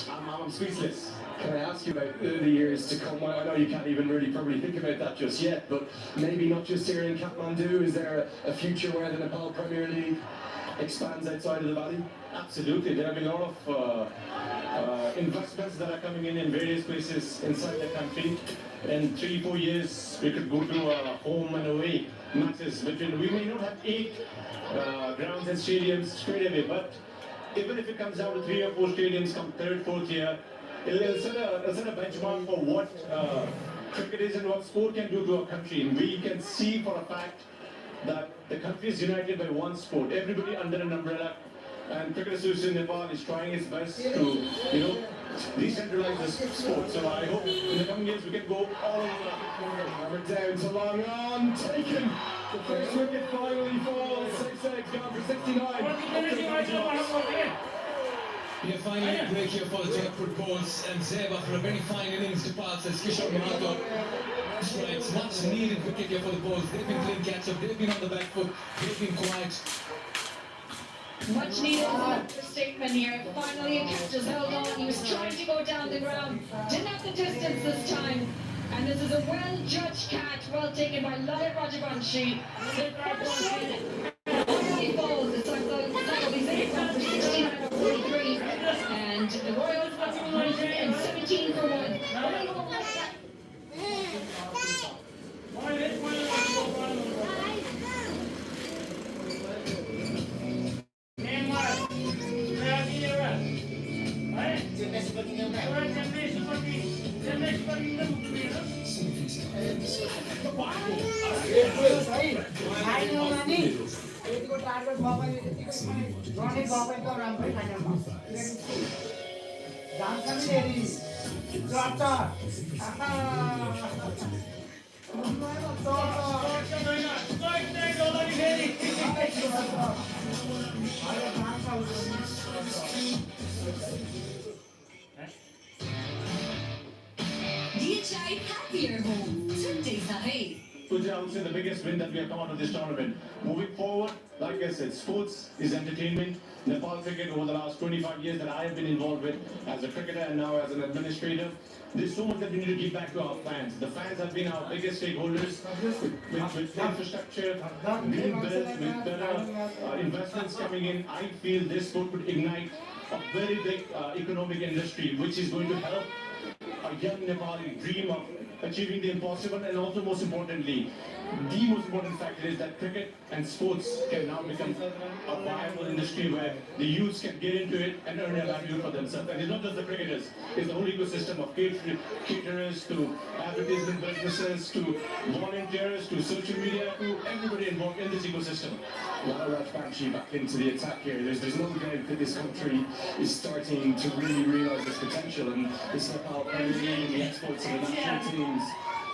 I'm speechless. Can I ask you about the years to come? I know you can't even really probably think about that just yet, but maybe not just here in Kathmandu. Is there a future where the Nepal Premier League expands outside of the valley? Absolutely. There have been a lot of investments that are coming in various places inside the country. In 3-4 years, we could go to home and away matches between. We may not have 8 grounds and stadiums straight away, but even if it comes down to 3 or 4 stadiums come 3rd, 4th year, it'll set a benchmark for what cricket is and what sport can do to a country. And we can see for a fact that the country is united by one sport, everybody under an umbrella. And Cricket Association Nepal is trying its best to, decentralize the sport. So I hope in the coming years we can go all over. Hammer down to long on, taken. The first wicket finally falls. 6 gone for 69. Yeah, finally a break here for the Jaipur Bulls, and Zeb after a very fine innings departs as Kishore Mahato strikes. Much needed wicket here for the Bulls. They've been playing catch up, they've been on the back foot, they've been quiet. Much needed statement here. Finally, a catch has held on. He was trying to go down the ground. Didn't have the distance this time. And this is a well-judged catch, well taken by Lalit Rajavanshi. DHI Happier Home. Sundays ahead. Which I would say the biggest win that we have come out of this tournament. Moving forward, like I said, sports is entertainment. Nepal cricket over the last 25 years that I have been involved with as a cricketer and now as an administrator, there's so much that we need to give back to our fans. The fans have been our biggest stakeholders with infrastructure being built, with better investments coming in. I feel this sport would ignite a very big economic industry which is going to help a young Nepali dream of achieving the impossible, and also most importantly, the most important factor is that cricket and sports can now become a viable industry where the youths can get into it and earn a livelihood for themselves. And it's not just the cricketers, it's the whole ecosystem of caterers to advertisement businesses to volunteers to social media to everybody involved in this ecosystem. Lala Rajbanshi back into the attack here. There's no doubt that this country is starting to really realize this potential, and this Nepal Premier League and the exports of the national teams.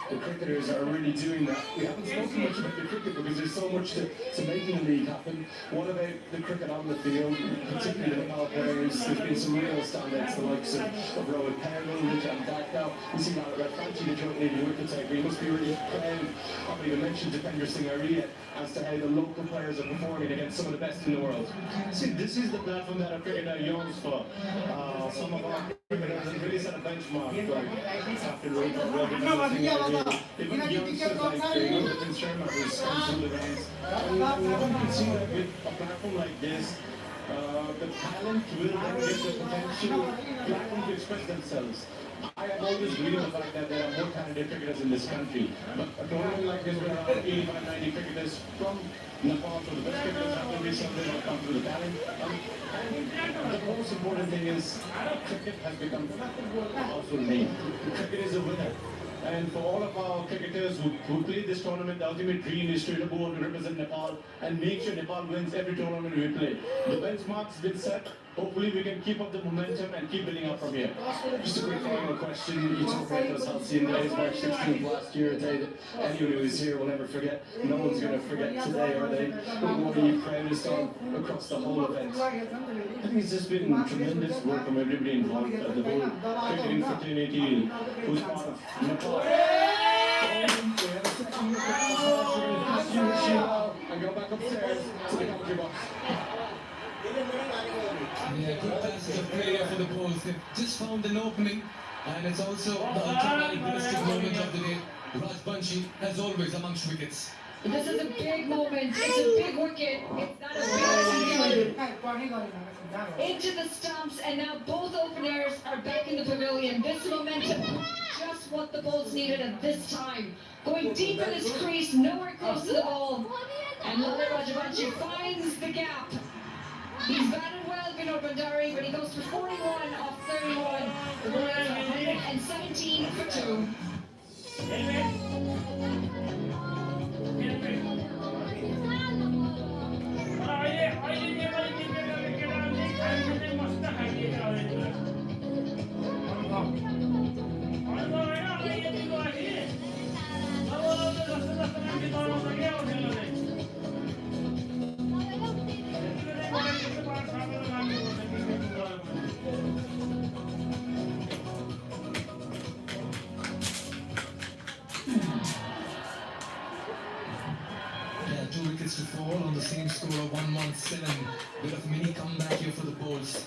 The cricketers are really doing that. We haven't spoken much about the cricket because there's so much to making the league happen. What about the cricket on the field, particularly the Nepal players? There's been some real standouts, the likes of Rohit Pergal, Rajan Dakal. We see Lala Rajbanshi, the joint leading wicket taker. We must be really proud. I haven't even mentioned Dipender Singh Arya as to how the local players are performing against some of the best in the world. See, this is the platform that a cricketer yearns for. Some of our cricketers have really set a benchmark, like after Rohit even youngsters like Vipin Sharma who's come through the ranks. You can see that with a platform like this, the talent will then get the potential platform to express themselves. I have always believed in the fact that there are more talented cricketers in this country. But a tournament like this where around 85, 90 cricketers from Nepal, so the best cricketers have to be something that come through the talent. And the most important thing is cricket has become a household name. Cricket is a winner. And for all of our cricketers who play this tournament, the ultimate dream is to go on to represent Nepal and make sure Nepal wins every tournament we play. The benchmark's been set. Hopefully we can keep up the momentum and keep building up from here. Just a quick final question. You talked about those halcyon days, March 16th last year, a day that anyone who is here will never forget. No one's going to forget today, are they? What are you proudest of across the whole event? I think it's just been tremendous work from everybody involved. The whole cricketing fraternity who's part of Nepal. And go back upstairs to the country box. Yeah, good passage of play for the Bulls. They've just found an opening, and it's also the ultra-realistic moment of the day. Rajbanshi, as always, amongst wickets. This is a big moment. It's a big wicket. It's not a big one. Into the stumps, and now both openers are back in the pavilion. This momentum, just what the Bulls needed at this time. Going deep in his crease, nowhere close to the ball. And Lala Rajbanshi finds the gap. He's batted well, Vinod Bhandari, but he goes for 41 off 31. The Royals are 117 for 2. Two wickets to fall on the same score of 117. Bit of mini comeback here for the Bulls.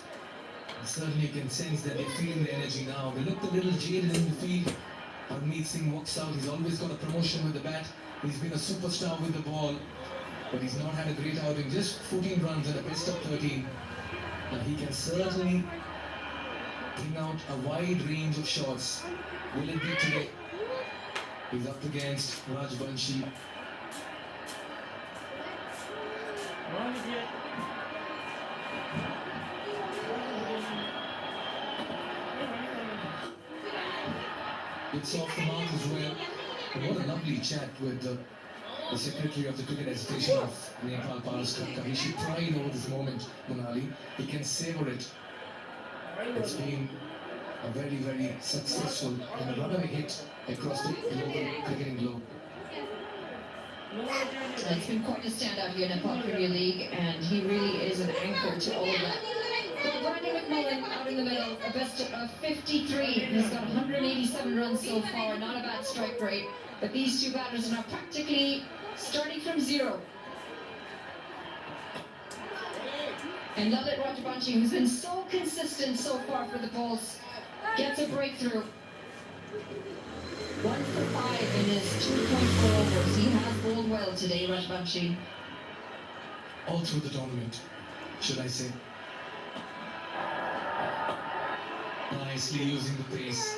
Certainly you can sense that they're feeling the energy now. They looked a little jaded in the field. Harmeet Singh walks out. He's always got a promotion with the bat. He's been a superstar with the ball, but he's not had a great outing. Just 14 runs at a best of 13. Now he can certainly bring out a wide range of shots. Will it be today? He's up against Rajbanshi. It's off the mark as well. What a lovely chat with the Secretary of the Cricket Association of Nepal, Paras Khadka. He should pride over this moment, Monali. He can savor it. It's been a very, very successful and a runaway hit across the global cricketing globe. It's been quite a standout here in Nepal Premier League, and he really is an anchor to all of that. But Brandon McMullen out in the middle, a best of 53. He's got 187 runs so far, not a bad strike rate. But these two batters are now practically starting from zero. And Lalit Rajabanshi, who's been so consistent so far for the Bulls, gets a breakthrough. 1 for 5 in his 2.4 overs. He has bowled well today, Rajabanshi. All through the tournament, should I say. Nicely using the pace.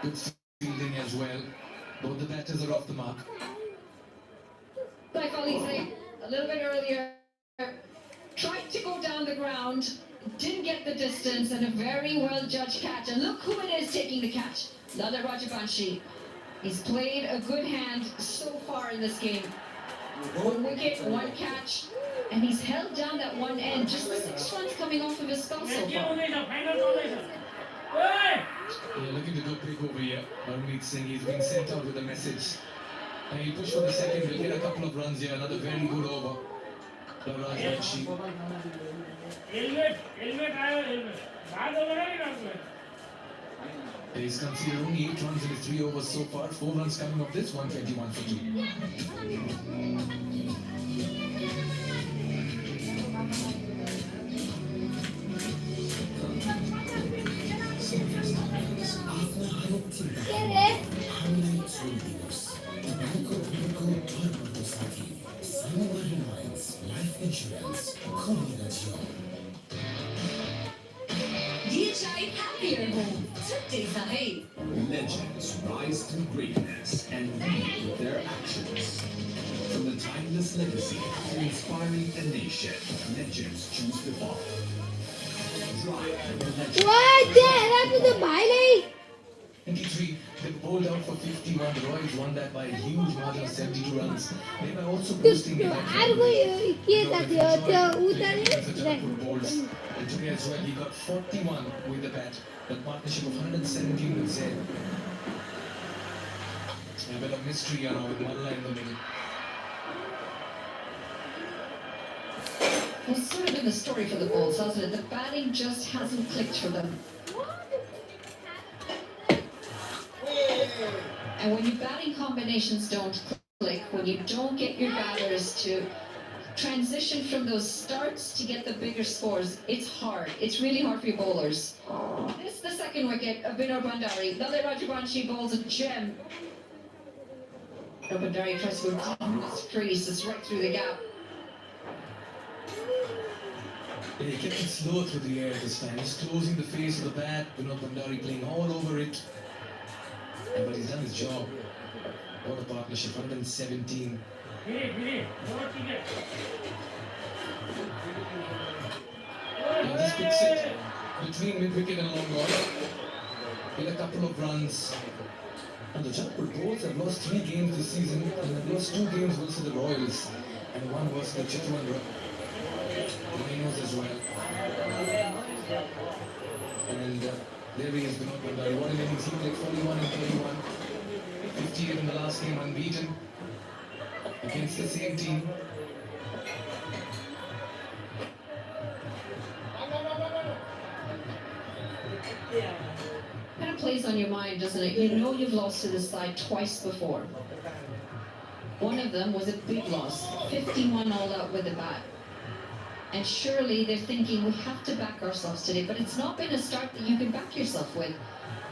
Good fielding as well. Both the batters are off the mark. Like Ali said a little bit earlier, tried to go down the ground, didn't get the distance, and a very well judged catch. And look who it is taking the catch. Lalit Rajabanshi. He's played a good hand so far in this game. 1 wicket, 1 catch, and he's held down that one end. Just the 6 runs coming off of his spell so far. Yeah, looking to go big over here. Harmeet Singh, he's been sent out with a message. And he'll push for the second, we'll get a couple of runs here. Another very good over. Rajabanshi. He's conceded only 8 runs in his 3 overs so far. 4 runs coming off this, 121 for DHI Happier Home. Sundays ahead. Legends rise to greatness and lead with their actions. From the timeless legacy to inspiring a nation, legends choose to follow. Drive the legend. What? The Bali? 23, they bowled out for 51. The Royals won that by a huge margin of 72 runs. They were also boosting the and today as well, he got 41 with the bat. The partnership of 117 with Zaid. A bit of mystery now with Malla in the middle. It's sort of been the story for the Bulls, hasn't it? The batting just hasn't clicked for them. And when your batting combinations don't click, when you don't get your batters to transition from those starts to get the bigger scores, it's hard. It's really hard for your bowlers. This is the second wicket of Vinod Bandari. Lalit Rajabanshi bowls a gem. Vinod Bandari tries to go deep in his crease. It's right through the gap. He kept it slow through the air this time. He's closing the face of the bat. Vinod Bandari playing all over it. But he's done his job. What a partnership, 117. Now this puts it between mid-wicket and long on. With a couple of runs. And the Jaipur Bulls have lost 3 games this season and have lost 2 games versus the Royals. And 1 versus the Chitwan Rhinos as well. And there he is, Vinod Bandari. What an innings, he played 41 and 31. 58 in the last game, unbeaten. Against the same team. Kind of plays on your mind, doesn't it? You know you've lost to this side twice before. One of them was a big loss, 51 all out with the bat. And surely they're thinking, we have to back ourselves today, but it's not been a start that you can back yourself with.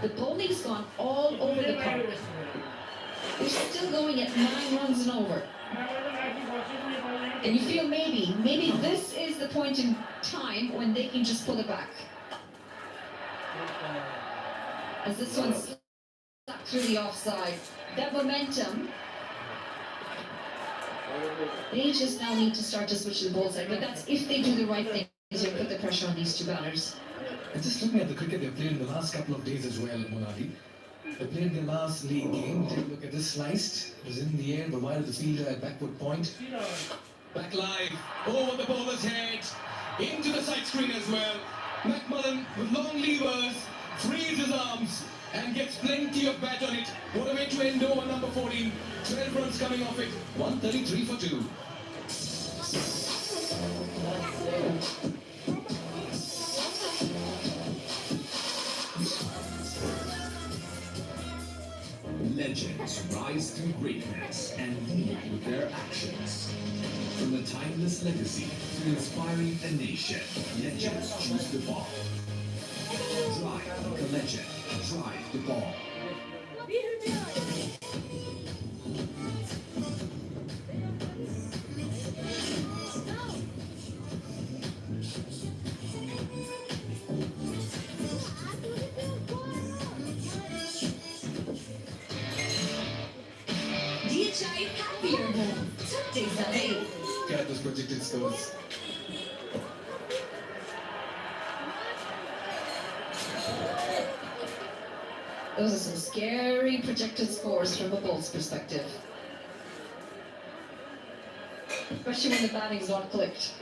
The bowling's gone all over the park. They're still going at 9 runs and over. And you feel maybe this is the point in time when they can just pull it back. As this one slapped through the offside. That momentum, they just now need to start to switch to the ball side. But that's if they do the right thing, to put the pressure on these 2 batters. And just looking at the cricket they've played in the last couple of days as well, Monali, They played their last league game. Take a look at this sliced. It was in the air, but wide of the fielder at backward point. Back live, over the bowler's head, into the side screen as well. McMullen with long levers, frees his arms and gets plenty of bat on it. What a way to end over number 14. 12 runs coming off it. 133 for 2. Legends rise to greatness and lead with their actions. From the timeless legacy to inspiring a nation, legends choose the ball. Drive like a legend. Drive the ball. DHI Happier Home. Sundays at 8. Look at those projected scores. Those are some scary projected scores from a Bolts perspective. Especially when the batting's not clicked.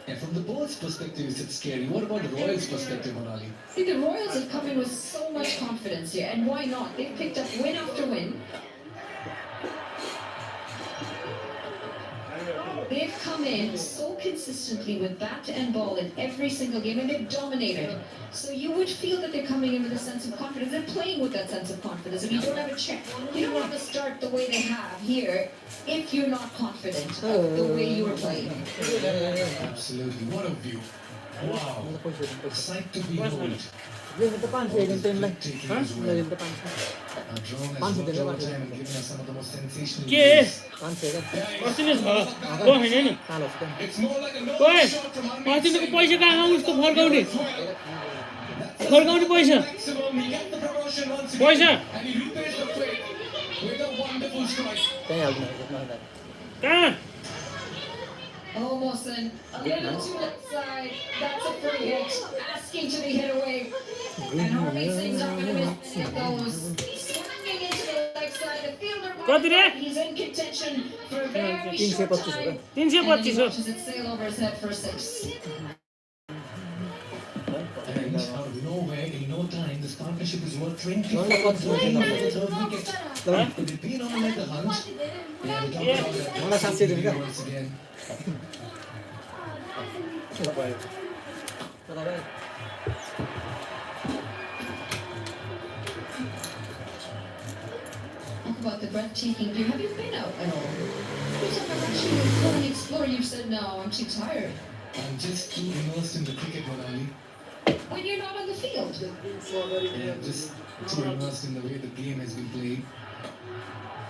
And from the Bolts perspective, it's scary. What about the Royals' perspective, Monali? See, the Royals have come in with so much confidence here, and why not? They've picked up win after win. They've come in so consistently with bat and ball in every single game, and they've dominated. So you would feel that they're coming in with a sense of confidence. They're playing with that sense of confidence. If you don't have a check, you don't have to start the way they have here if you're not confident of the way you are playing. Absolutely. What a view. Wow. A sight to behold. Yung depan sih, yung tim lah. Hah? Yung depan. Our drone has Pansi worked din, overtime and given us some of the most sensational Ke? views. Pansi kan. Martinez हो वो है नि Talos kan. It's more like a no ओए shot from Martin को पैसा कहाँ है उसको फर्काउने पैसा maximum. He got the promotion once पैसा again. And he repays the fate with a wonderful strike. Kaya alna. कहाँ Oh, Mohsen, a little too left side. That's a free hit. Asking to be hit away. And Harvey Singh's not going to miss any of those. Swinging into the leg side. The fielder कति रे he's in contention for a very 325 short हो. time. 325 And he हो watches it sail over his head for 6. And out of nowhere, in no time, this partnership is worth 20 No, no, runs. no, no, no. Third wicket. Could it be on the hunt? Yeah, we talked about that. Mana saksi din ka? Once again. Sabay. Sabay. Talk about the breathtaking view. Have you been out at all? Every time I've actually go and explore, you've said, no, I'm too tired. I'm just too immersed in the cricket, Monali. When you're not on the field. Yeah, just too immersed in the way the game has been played.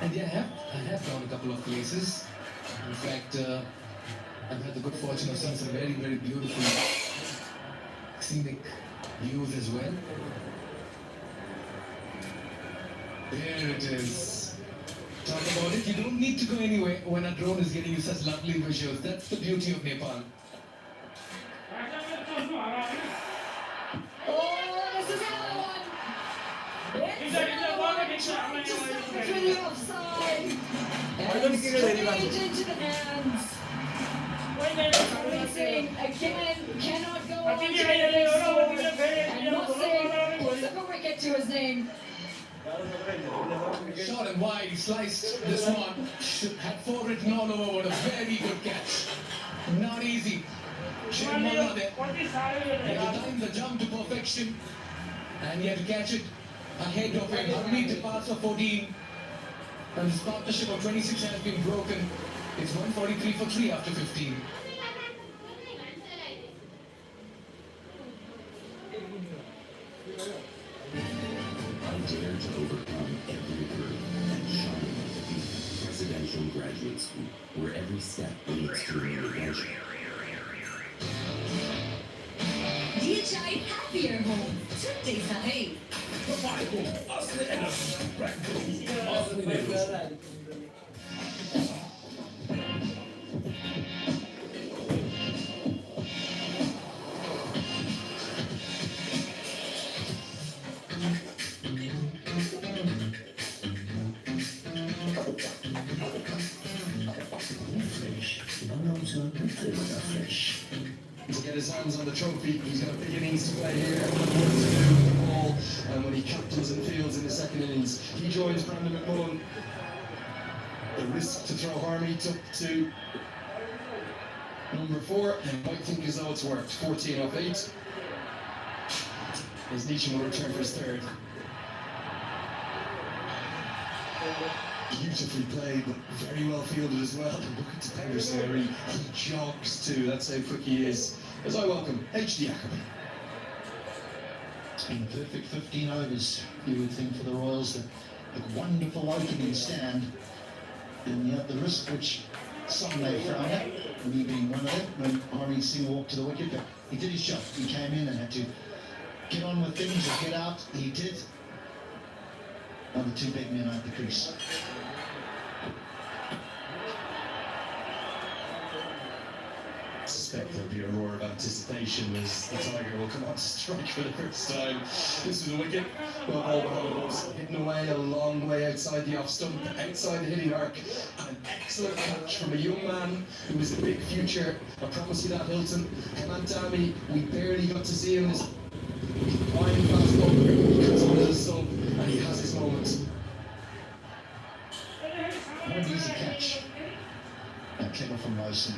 And yeah, I have found a couple of places. In fact, I've had the good fortune of seeing some very, very beautiful scenic views as well. There it is. Talk about it. You don't need to go anywhere when a drone is getting you such lovely visuals. That's the beauty of Nepal. Oh, this is another one. It's another one. Trying to suffer through the offside. And straight into the hands. Racing again cannot go on to the big score. And Mohsen puts up a wicket to his name. Short and wide, he sliced this one. Had 4 written all over. What a very good catch. Not easy. Shiv Mullah there. He had to time the jump to perfection. And he had to catch it ahead of him. Harmeet departs for 14. And his partnership of 26 has been broken. It's 143 for 3 after 15. I dare to overcome every hurdle and shine at the Presidential Graduate School, where every step leads to a new adventure. DHI Happier Home. Sundays at 8. To get his hands on the trophy, he's got a big innings to play here, and what to do with the ball, and when he captains and fields in the second innings. He joins Brandon McMullen. The risk to throw Harmy took to number 4, and might think as though it's worked. 14 off 8. As Nishan will return for his 3rd. Beautifully played, but very well fielded as well. And look at Pedersen, where he jogs too. That's how quick he is. As I welcome H.D. Ackerman. It's been a perfect 15 overs, you would think, for the Royals. A wonderful opening stand. And yet the risk which some may frown at, me being one of them, when Harmy Singh walked to the wicket, but he did his job. He came in and had to get on with things or get out. He did. Now the 2 big men at the crease. I suspect there'll be a roar of anticipation as the Tiger will come out to strike for the first time. This is a wicket. Well, Alban was hidden away a long way outside the off stump, outside the hitting arc. And an excellent catch from a young man who is a big future. I promise you that, Hilton. Hemant Dami, we barely got to see him in his fine fast bowler. He comes onto the stump and he has his moment. What an easy catch. And clever from Mosen,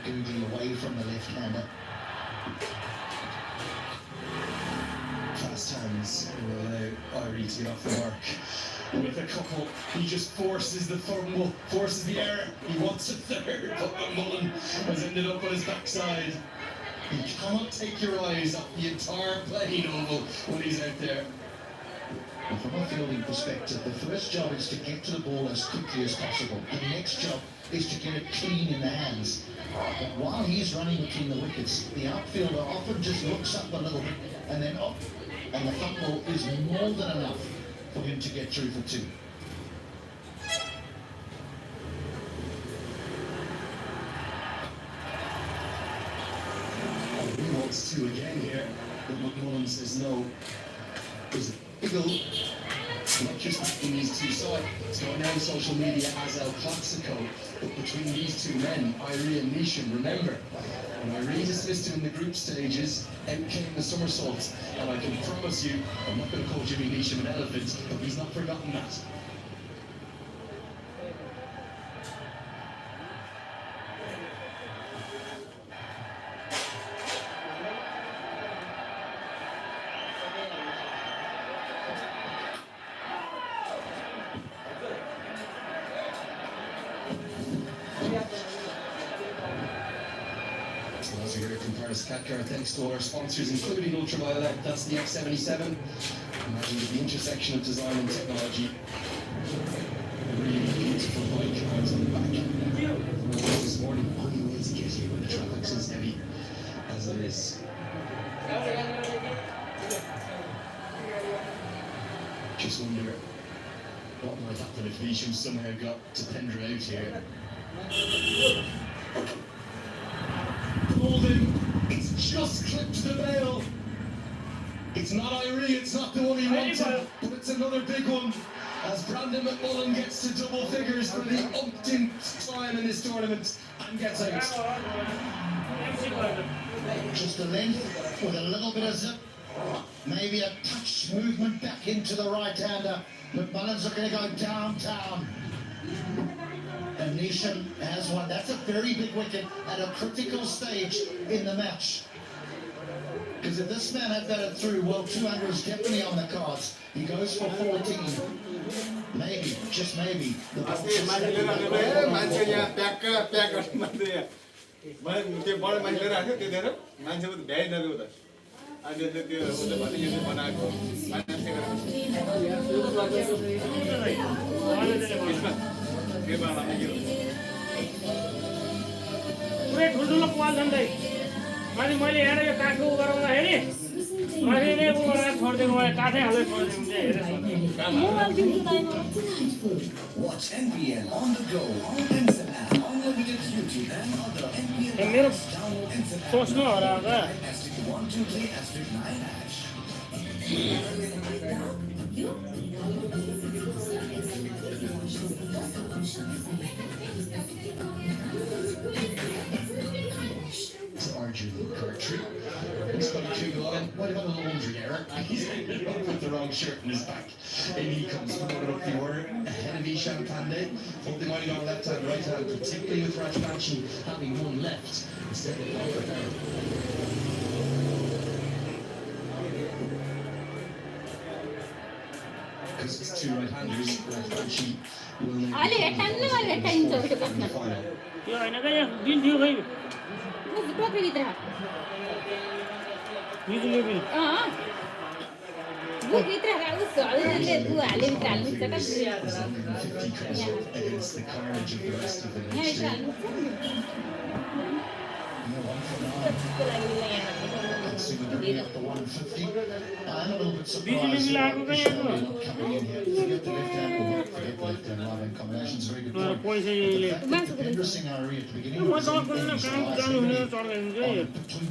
googly away from the left-hander. Fast hands will allow Irie to get off the mark. With a couple, he just forces the fumble, forces the error. He wants a 3rd, but McMullen has ended up on his backside. You cannot take your eyes off the entire playing oval when he's out there. And from a fielding perspective, the first job is to get to the ball as quickly as possible. The next job is to get it clean in the hands. But while he's running between the wickets, the outfielder often just looks up a little bit and then up, and the fumble is more than enough for him to get through for 2. He wants 2 again here, but McMullen says no. There's a biggle, not just in these 2 sides. It's going down social media as El Clasico, but between these 2 men, Irie and Nishan, remember, when Irie dismissed him in the group stages, out came the somersault, and I can promise you, I'm not going to call Jimmy Neesham an elephant, but he's not forgotten that. As we heard from Paris Katcar, thanks to all our sponsors, including Ultraviolet, that's the X77. Imagine the intersection of design and technology. A really beautiful bike rides on the back. This morning, only ways to get here when the traffic's as heavy as it is. Just wonder what might happen if Neesham somehow got to Pendra out here. Golden, it's just clipped the bail. It's not Irie, it's not the one he wanted, but it's another big one. As Brandon McMullen gets to double figures for the umpteenth time in this tournament and gets out. Just a length with a little bit of zip. Maybe a touch movement back into the right-hander. McMullen's looking to go downtown. And Nishan has one. That's a very big wicket at a critical stage in the match. Because if this man had batted through, well, 200 is definitely on the cards. He goes for 14. Maybe, just maybe. The ball पुरै ठुल्ठुलो पाल झन्डै अनि मैले हेरेर यो काठको उ गराउँदा हेरेँ मैले नै उ गरेर छोडिदिएको मैले काठै हालेर छोडिदिएको Watch NPL on the go on Instagram, unlimited YouTube and other NPL मेरो download सोच्नु हो र Arjun Kurtri. He's got a two on. What about the laundry, Eric? He's put the wrong shirt in his back. In he comes, promoted up the order, ahead of Ishan Pandey. Hope they might have gone left hand, right hand, particularly with Rajbanshi having one left instead of the other. Because it's two right-handers, Rajbanshi will now Ali, hand le wala time to in the final. यो होइन क्या यहाँ bill थियो खै टोकरी भित्र बिजुली bill book भित्र उस हल्ले तू हाले भित्र हाल्नु छ त 150 credit against the carnage of the rest of the यहाँ भित्र हाल्नु No one for now. Consumer bringing up the 150. I'm a little bit surprised. Not coming in here. Forget the left hand. Forget the left hand right hand combinations. Very good point. But the fact that Henderson are at the beginning was between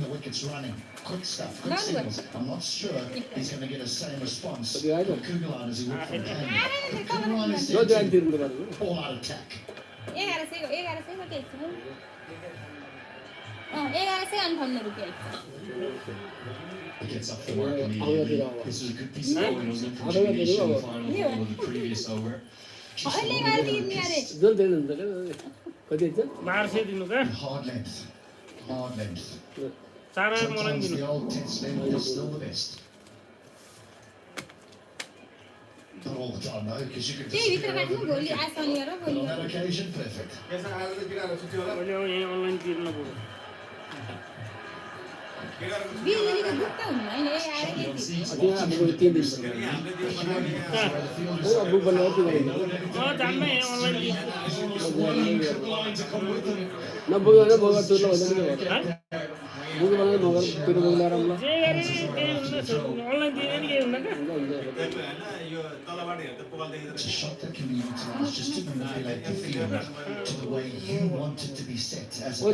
the wickets running. Quick stuff, quick signals. I'm not sure he's going to get the same response from Kugalan as he would from him. Kugalan is all out attack. 11 सय कति छ 11 सय 58 रुपैयाँ He gets up the mark immediately. This is a good piece of bowling, wasn't it, from Jimmy East in the final over the previous over. Hard length. Hard length. Sometimes the old test length is still the best. Not all the time, though, because you could just but on that occasion, perfect. बिजुलीको book त हुन्न हैन It's a shot that can be utilized just to manipulate the field to the way you want it to be set as a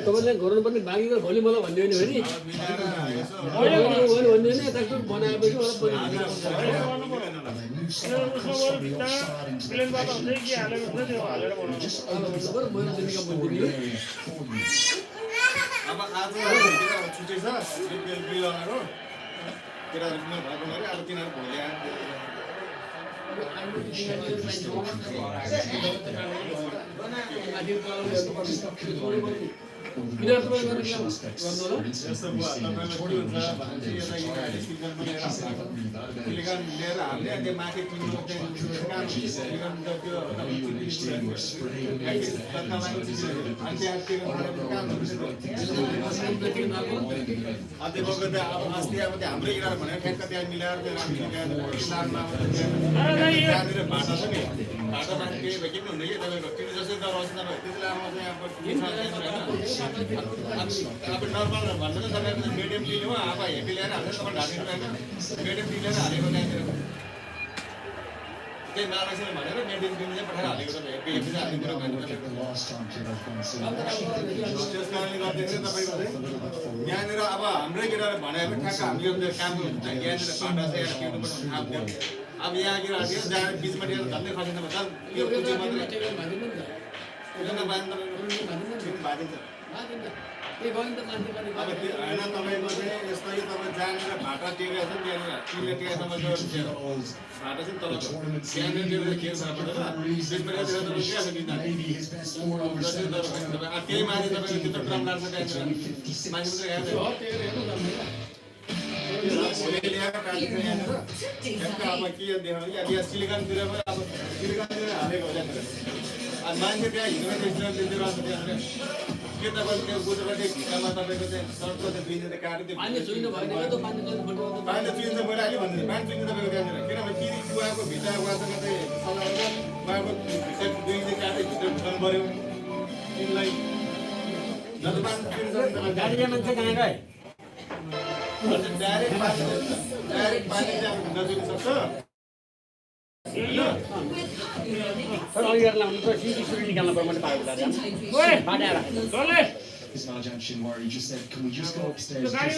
Marjan Shinwari just said, can we just go upstairs just in case?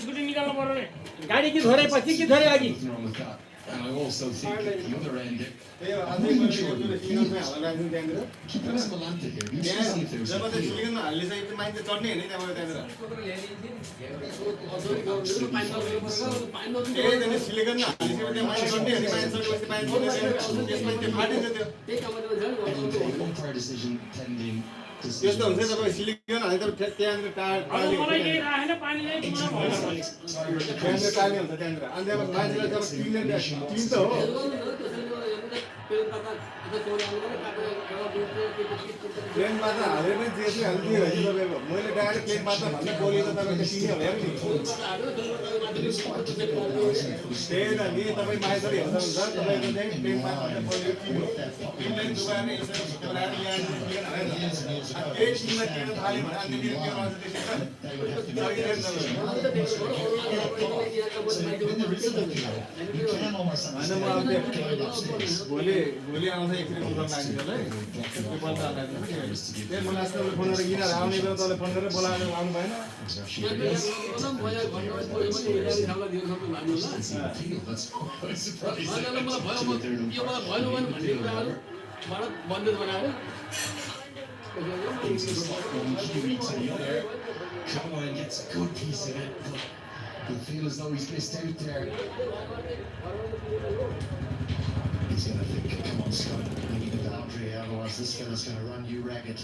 Scooty निकाल्नु पर्यो नि गाडी कि धरे पछि कि धरे अघि Nothing wrong with that. And I also think at the other end, त्यही हो, I'm अझै not पनि sure त्यो सिलिगनमा हाल्न राख्नु त्यहाँनिर keep us Malanta here. You should see if there's जब a त्यो appeal. सिलिगनमा हालिसकेपछि मान्छे चढ्ने होइन त्यहाँबाट त्यहाँनिर त्यही त नि सिलिगनमा हालिसकेपछि त्यहाँ मान्छे चढ्ने होइन मान्छे चढेपछि मान्छे चढ्ने त्यसपछि त्यो फाटिन्छ त्यो Umpire decision pending. त्यस्तो हुन्छ तपाईँ सिलिगन हाल्ने तपाईँ त्यहाँनिर टाढी मलाई केही राखेन पानी चाहिँ पुरा भयो त्यहाँनिर टाढी हुन्छ त्यहाँनिर अनि त्यहाँ मान्छेलाई जब क्लिन त हो प्लेन मात्र हालेर नै जे चाहिँ हाल्ने हो तपाईँको मैले डाइरेक्ट प्लेन मात्र भन्दा बोली त तपाईँको किने होला नि त्यही त नि तपाईँ माइसरी हेर्दा हुन्छ तपाईँको चाहिँ प्लेन मात्र बोली किन्यो प्लेन दुबार नै यसरी बनाएर ल्याएर केही किन्न किन्न थाल्यो भने अनि त्यो भोलि आउँदा एकचोटि उठाउन लाग्छ होला है त्यो बल्दा त्यही मलाई अस्ति फोन गरेर किन आउने बेला तपाईँले फोन गरेर बोलाएर आउनु भएन Come on, gets a good piece of it, but he'll feel as though he's missed out there. He's going to think, come on, Scott, we need a boundary, otherwise this fella's going to run you ragged.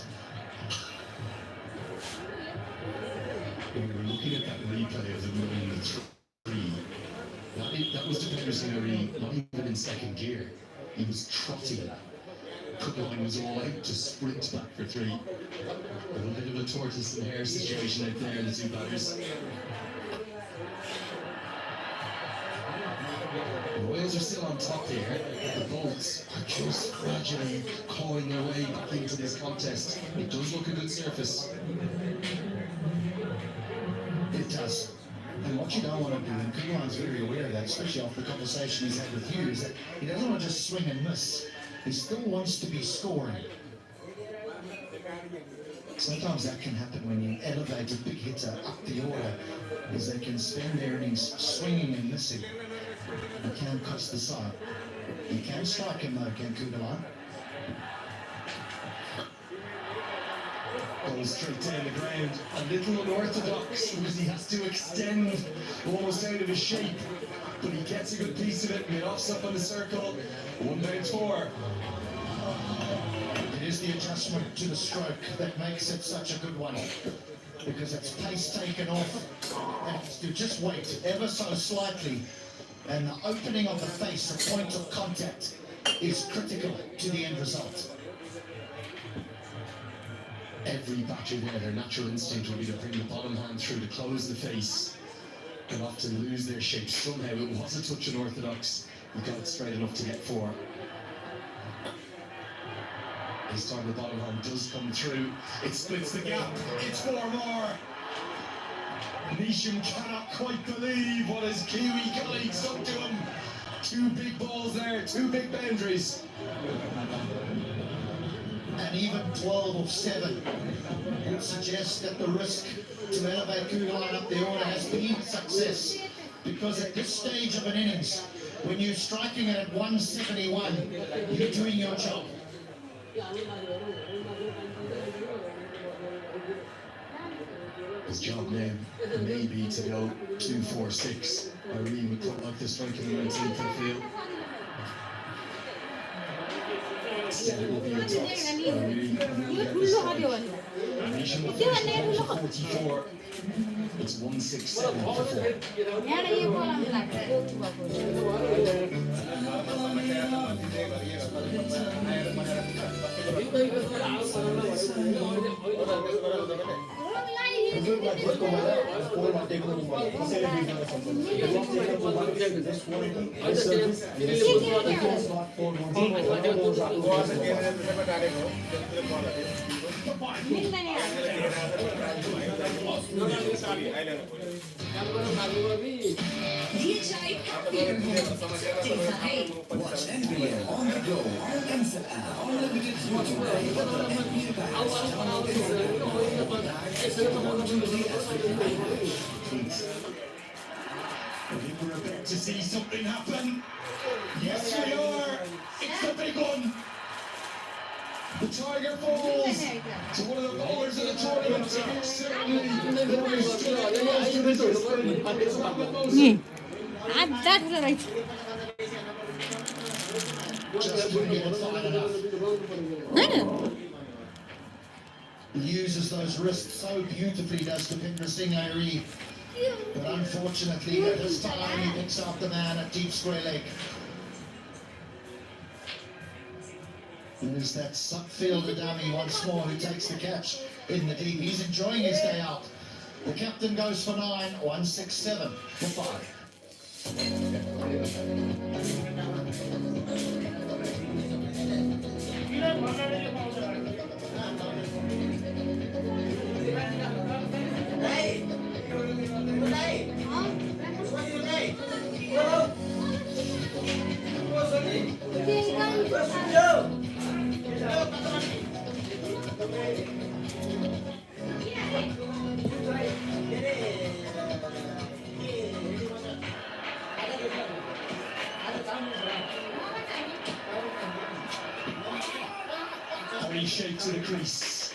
When we were looking at that replay of the moving three, that was to Henry, not even in second gear. He was trotting. Cookline was all out to sprint back for three. A little bit of a tortoise and hare situation out there, the two batters. The Wales are still on top here. The Bolts are just gradually clawing their way back into this contest. It does look a good surface. It does. And what you don't want to do, and Kulan's very aware of that, especially after the conversation he's had with you, is that he doesn't want to just swing and miss. He still wants to be scoring. Sometimes that can happen when you elevate a big hitter up the order, is they can spend their innings swinging and missing. You can cost the side. You can strike him though, can Kulan? Goes straight down the ground. A little unorthodox because he has to extend almost out of his shape. But he gets a good piece of it and it offs up on the circle. 1 bounce 4. It is the adjustment to the stroke that makes it such a good one. Because it's pace taken off. And to just wait ever so slightly. And the opening of the face, the point of contact, is critical to the end result. Every batter there, their natural instinct will be to bring the bottom hand through to close the face. They'll often lose their shape. Somehow it was a touch unorthodox. He got it straight enough to get 4. This time the bottom hand does come through. It splits the gap. It's 4 more. Nisham cannot quite believe what his Kiwi colleagues done to him. 2 big balls there, 2 big boundaries. And even 12 of 7 would suggest that the risk to elevate Kulan up the order has been success. Because at this stage of an innings, when you're striking it at 171, you're doing your job. His job now may be to go 2-4-6. Irene would quite like the striking momentum for the field. Instead it will be a toss. Irene Nation will finish the 44. It's 167 for 4. DHI Happier Home. Stay safe. Watch NBA on the go on Ansel app. Unlimited YouTube play for NBA fans. Channel 8 live streaming as we I think we're about to see something happen. Yes, we are. It's the big one. The Tiger falls to one of the bowlers of the tournament. Certainly, the most Just couldn't get it fine enough. He uses those wrists so beautifully, does Deepinder Singh Airi. But unfortunately, at this time, he picks up the man at deep square leg. There's that fielder dummy once more who takes the catch in the deep. He's enjoying his day out. The captain goes for 9, 167 for 5. Harry shakes to the crease.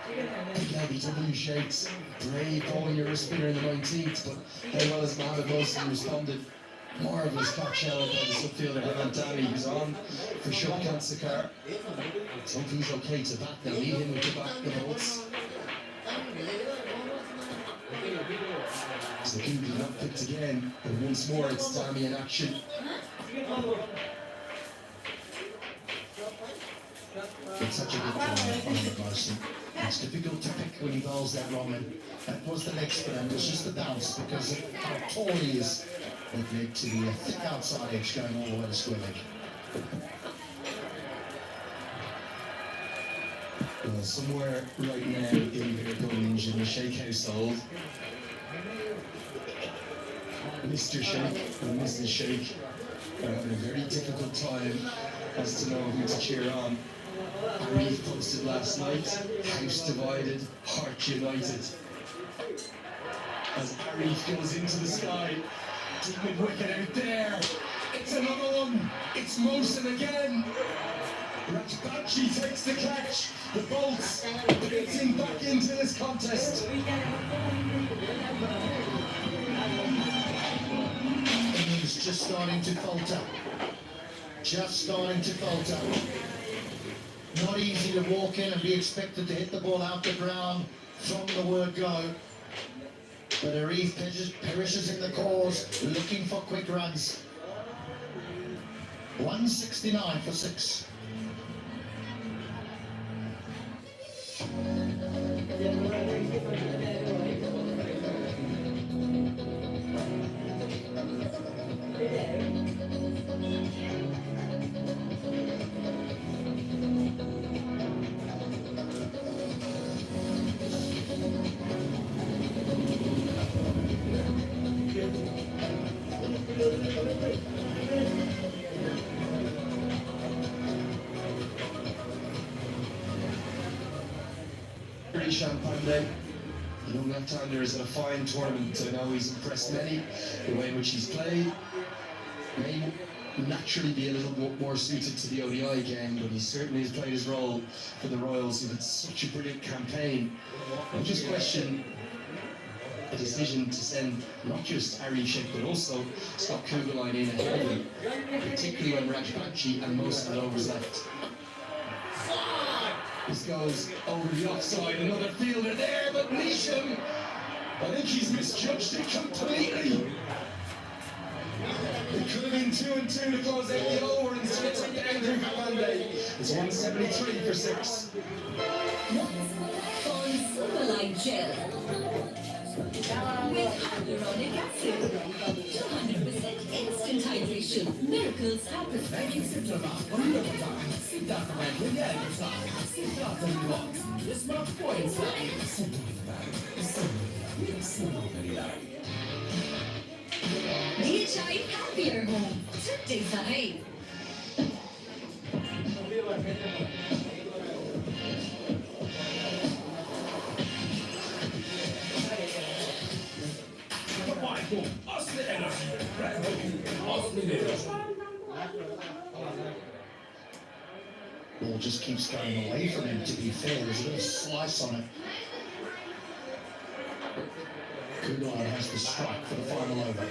Big Abby W shakes. Brave bowling your spinner in the 19th, but how well has Mohamed Wilson responded? Marvellous catch out by the subfielder Hemant Dami, who's on for Shubham Sakar. Let's hope he's okay to bat now. Lead him with the back of the bolts. So Kubi not picked again, but once more it's Dami in action. It's such a good ball from Mohamed Wilson. It's difficult to pick when he bowls that long, and that was the leg spin, and it's just the bounce because of how tall he is. It led to the thick outside edge going all the way to square leg. Well, somewhere right now in Birmingham, in the Sheikh household, Mr. Sheikh and Mrs. Sheikh are having a very difficult time as to know who to cheer on. Arif posted last night, house divided, heart united. As Arif goes into the sky, deep mid wicket out there, it's another one, it's Mohsin again. Rajbachi takes the catch, the bolts beating back into this contest. Innings just starting to falter. Just starting to falter. Not easy to walk in and be expected to hit the ball out the ground from the word go. But Arif perishes in the cause, looking for quick runs. 169 for 6. Rishabh Pandey, the young left-hander, is in a fine tournament. I know he's impressed many, the way in which he's played. May naturally be a little bit more suited to the ODI game, but he certainly has played his role for the Royals, who've had such a brilliant campaign. I just question the decision to send not just Ari Sheikh but also Scott Kugelheim in ahead of him, particularly when Rajbachi and most of the overs left. This goes over the offside, another fielder there, but Neesham, I think he's misjudged it completely. It could have been 2 and 2 to close out the over, and instead it's Andrew Pandey. It's 173 for 6. Superlight Gel with hyaluronic acid, 200% instant hydration. Miracles happen. DHI Happier Home. 2 days ahead. bu asli enerji. Red Bull asli enerji. Ball just keeps going away from him, to be fair. There's a bit of slice on it. Kugelheim has the strike for the final over.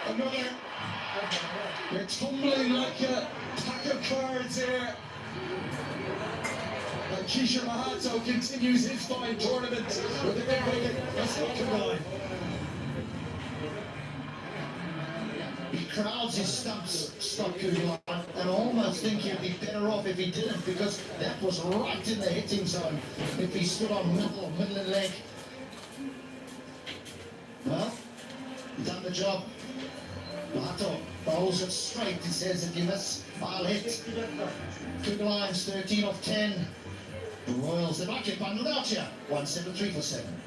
Another. They're tumbling like a pack of cards here. And Keisha Mahato continues his fine tournament with a big wicket. Let's go, Kugelheim. He crowds his stumps, Scott Kugelheim, and I almost think he'd be better off if he didn't, because that was right in the hitting zone if he stood on middle leg. Well, he's done the job. Mahato bowls it straight. He says, if you miss, I'll hit. Kugelheim's 13 off 10. The Royals, they might get bundled out here. 173 for 7.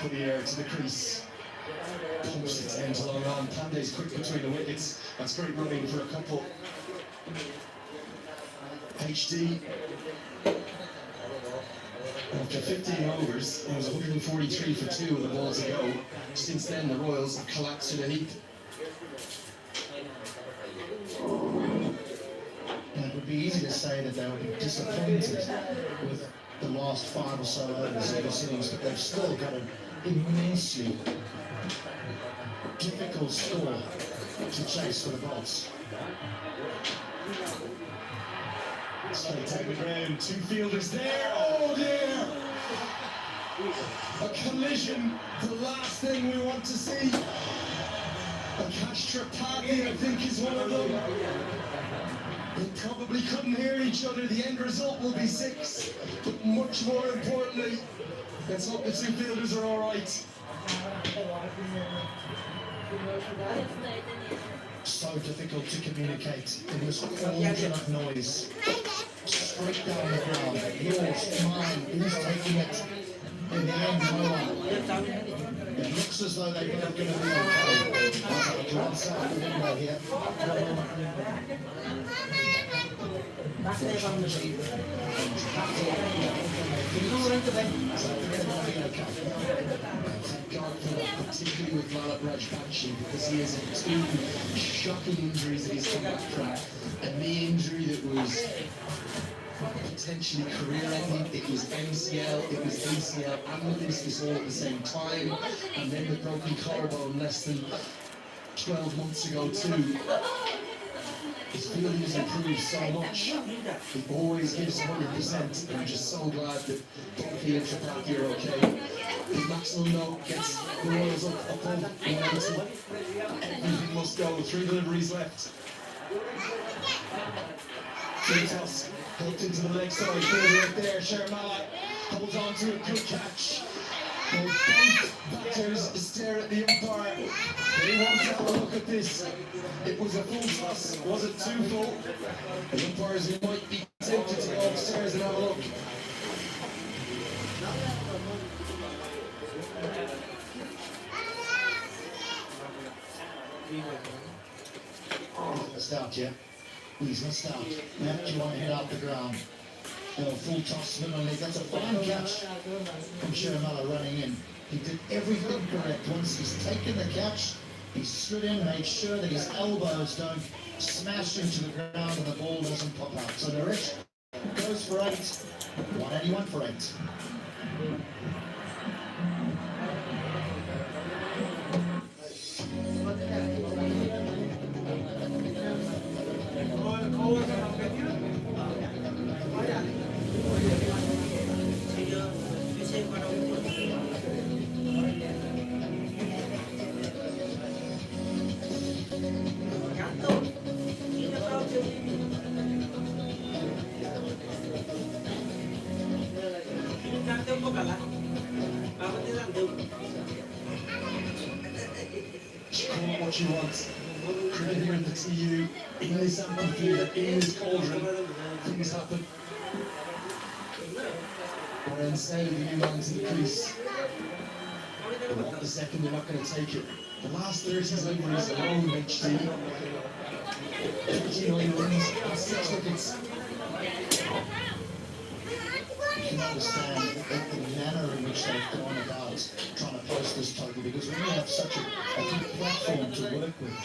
For the air to the crease. Pumps its end along on. Pandey's quick between the wickets. That's great running for a couple. HD. After 15 overs, it was 143 for 2 with the ball to go. Since then, the Royals have collapsed in a heap. And it would be easy to say that they would be disappointed with the last 5 or so overs of this innings, but they've still got an immensely difficult score to chase for the Bolts. Straight take the ground, 2 fielders there, oh dear! A collision, the last thing we want to see. Akash Tripathi, I think, is one of them. They probably couldn't hear each other. The end result will be 6. But much more importantly, let's hope the 2 fielders are all right. So difficult to communicate in this cauldron of noise. Straight down the ground. Yours, mine, who's taking it? In the end, no one. It looks as though they're both going to be okay. I'll glance out the window here. God for that, particularly with Lalit Rajbanshi, because he has 2 shocking injuries that he's come back from. A knee injury that was potentially career-ending. It was MCL, it was ACL, and meniscus all at the same time, and then the broken collarbone less than 12 months ago too. His fielding has improved so much. He always gives 100%, and I'm just so glad that both he and Tripathi are okay. The maximum note gets the Royals up above 90. Everything must go. 3 deliveries left. Toss hooked into the leg side, fielder right there. Sharmala holds on to a good catch. Both batters stare at the umpire. They want to have a look at this. It was a full toss. Was it 2 full? The umpires might be tempted to go upstairs and have a look. Missed out, yeah? He's missed out. Matt, you want to head out the ground. Full toss, spin on leg. That's a fine catch from Sharmala running in. He did everything correct. Once he's taken the catch, he slid in, made sure that his elbows don't smash into the ground and the ball doesn't pop out. So Naresh goes for 8. 181 for 8. what you want. Right here in the TU, in this amphitheatre, in this cauldron, things happen. Or instead of the new man's in the crease, they want the second, they're not going to take it. The last 30 deliveries alone, HD. 39 runs, and 6 wickets. You can understand the manner in which they've gone about trying to post this total, because when you have such a good platform to work with,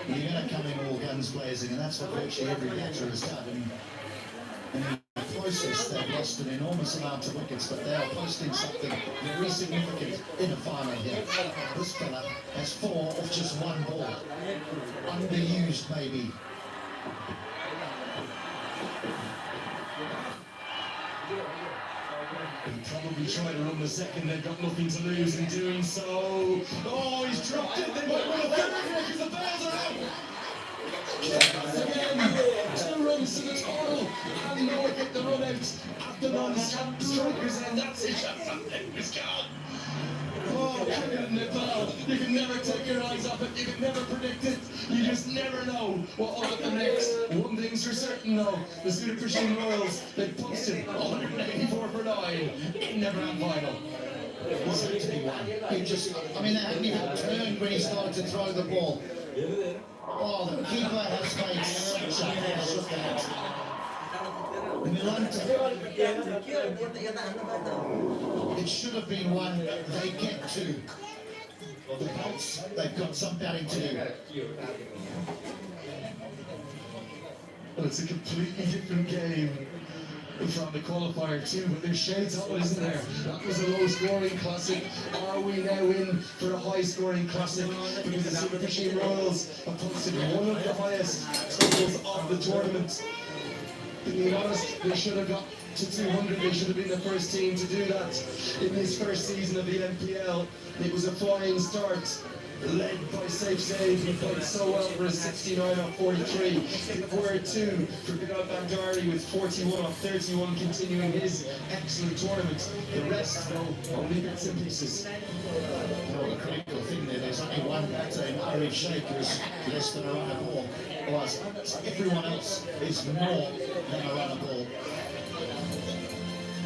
you're going to come in all guns blazing, and that's what virtually every batter has done. And in the process, they've lost an enormous amount of wickets, but they are posting something very significant in a final here. This fella has 4 off just 1 ball. Underused, maybe. He'll probably try to run the second, they've got nothing to lose in doing so. Oh, he's dropped it, they might run a third because the bells are out. Again, 2 runs to the total, and no one hit the run out after non-strikers, and that's it, it's gone. Oh, Nepal, you can never take your eyes off it, you can never predict it, you just never know what will happen next. One thing's for certain though, the Super Fishing Royals, they posted 184 for 9, it never had final. What's it to be one? He just, I mean, they hadn't even turned when he started to throw the ball. Oh, the keeper has made such a hash of that. It should have been one they get to. The Colts, they've got some batting to do. Well, it's a completely different game from the qualifier too, but there's shades of it, isn't there? That was a low-scoring classic. Are we now in for a high-scoring classic? Because the Super Fishing Royals have posted one of the highest totals of the tournament. Being honest, they should have got to 200. They should have been the first team to do that in this first season of the NPL. It was a flying start, led by Safe Save, who played so well for a 69 off 43. Give word too for Vinod Bandari with 41 off 31, continuing his excellent tournament. The rest, though, only bits and pieces. Well, the critical thing there's only one batter in Arif Sheikh who's less than a run a ball. Otherwise, everyone else is more than a run a ball.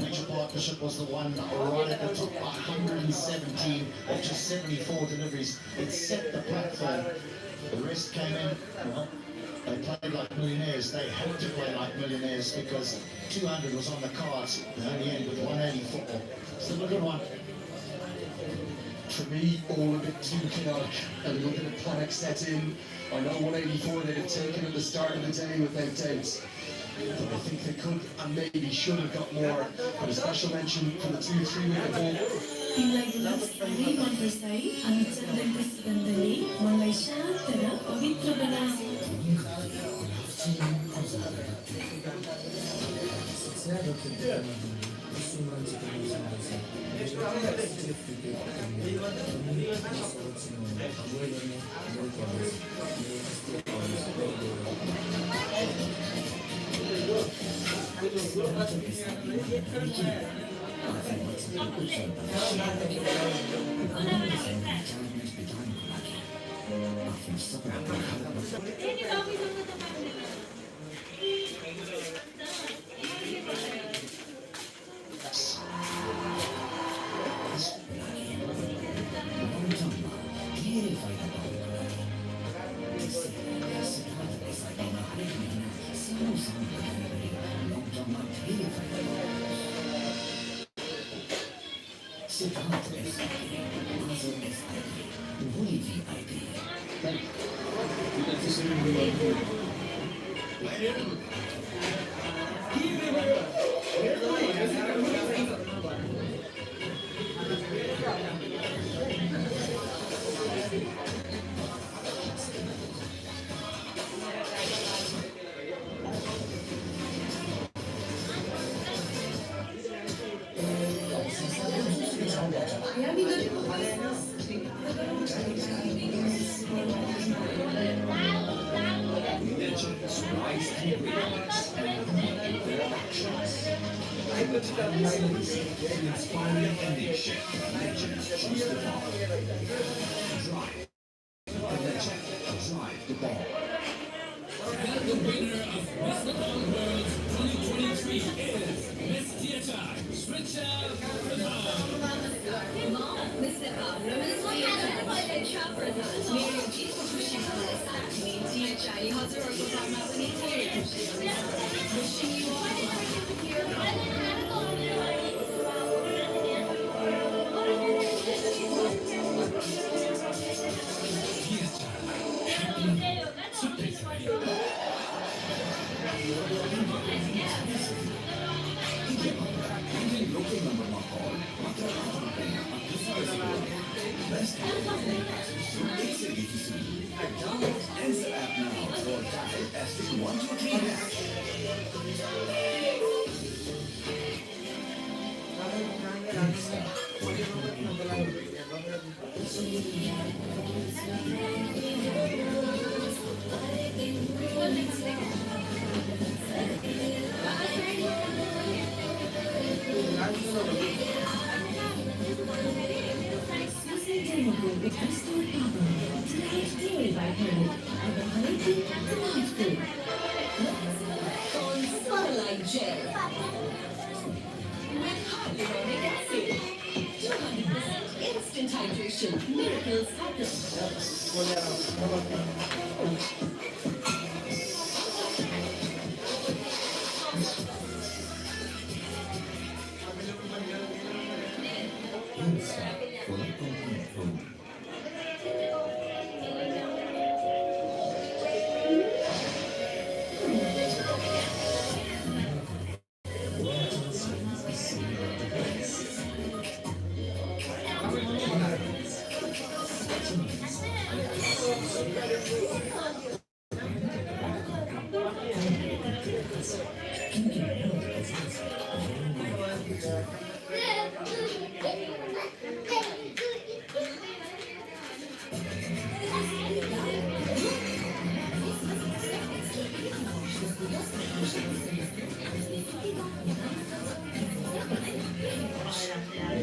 Major Partnership was the one right at the top, 117 of just 74 deliveries. It set the platform. The rest came in, well, they played like millionaires. They had to play like millionaires because 200 was on the cards. They only ended with 184. Still a good one. For me, all a bit too chaotic, and looking at panic set in. I know 184 they'd have taken at the start of the day without doubt. But I think they could and maybe should have got more. But a special mention for the 2-3 wicket ball. तिमीलाई गुलाब सधैँ मनपर्छ है अनि चन्दनको सुगन्धले मनलाई शान्त र पवित्र बनाउँछ Inspiring a nation, legends choose the path. Drive, the legend. مثل آرامش میریم چیز خوشی کنه نیتی چایی حاضر رو بزن مبنی تیری خوشی Sunlight Gel with hyaluronic acid, 200% instant hydration, miracles happen.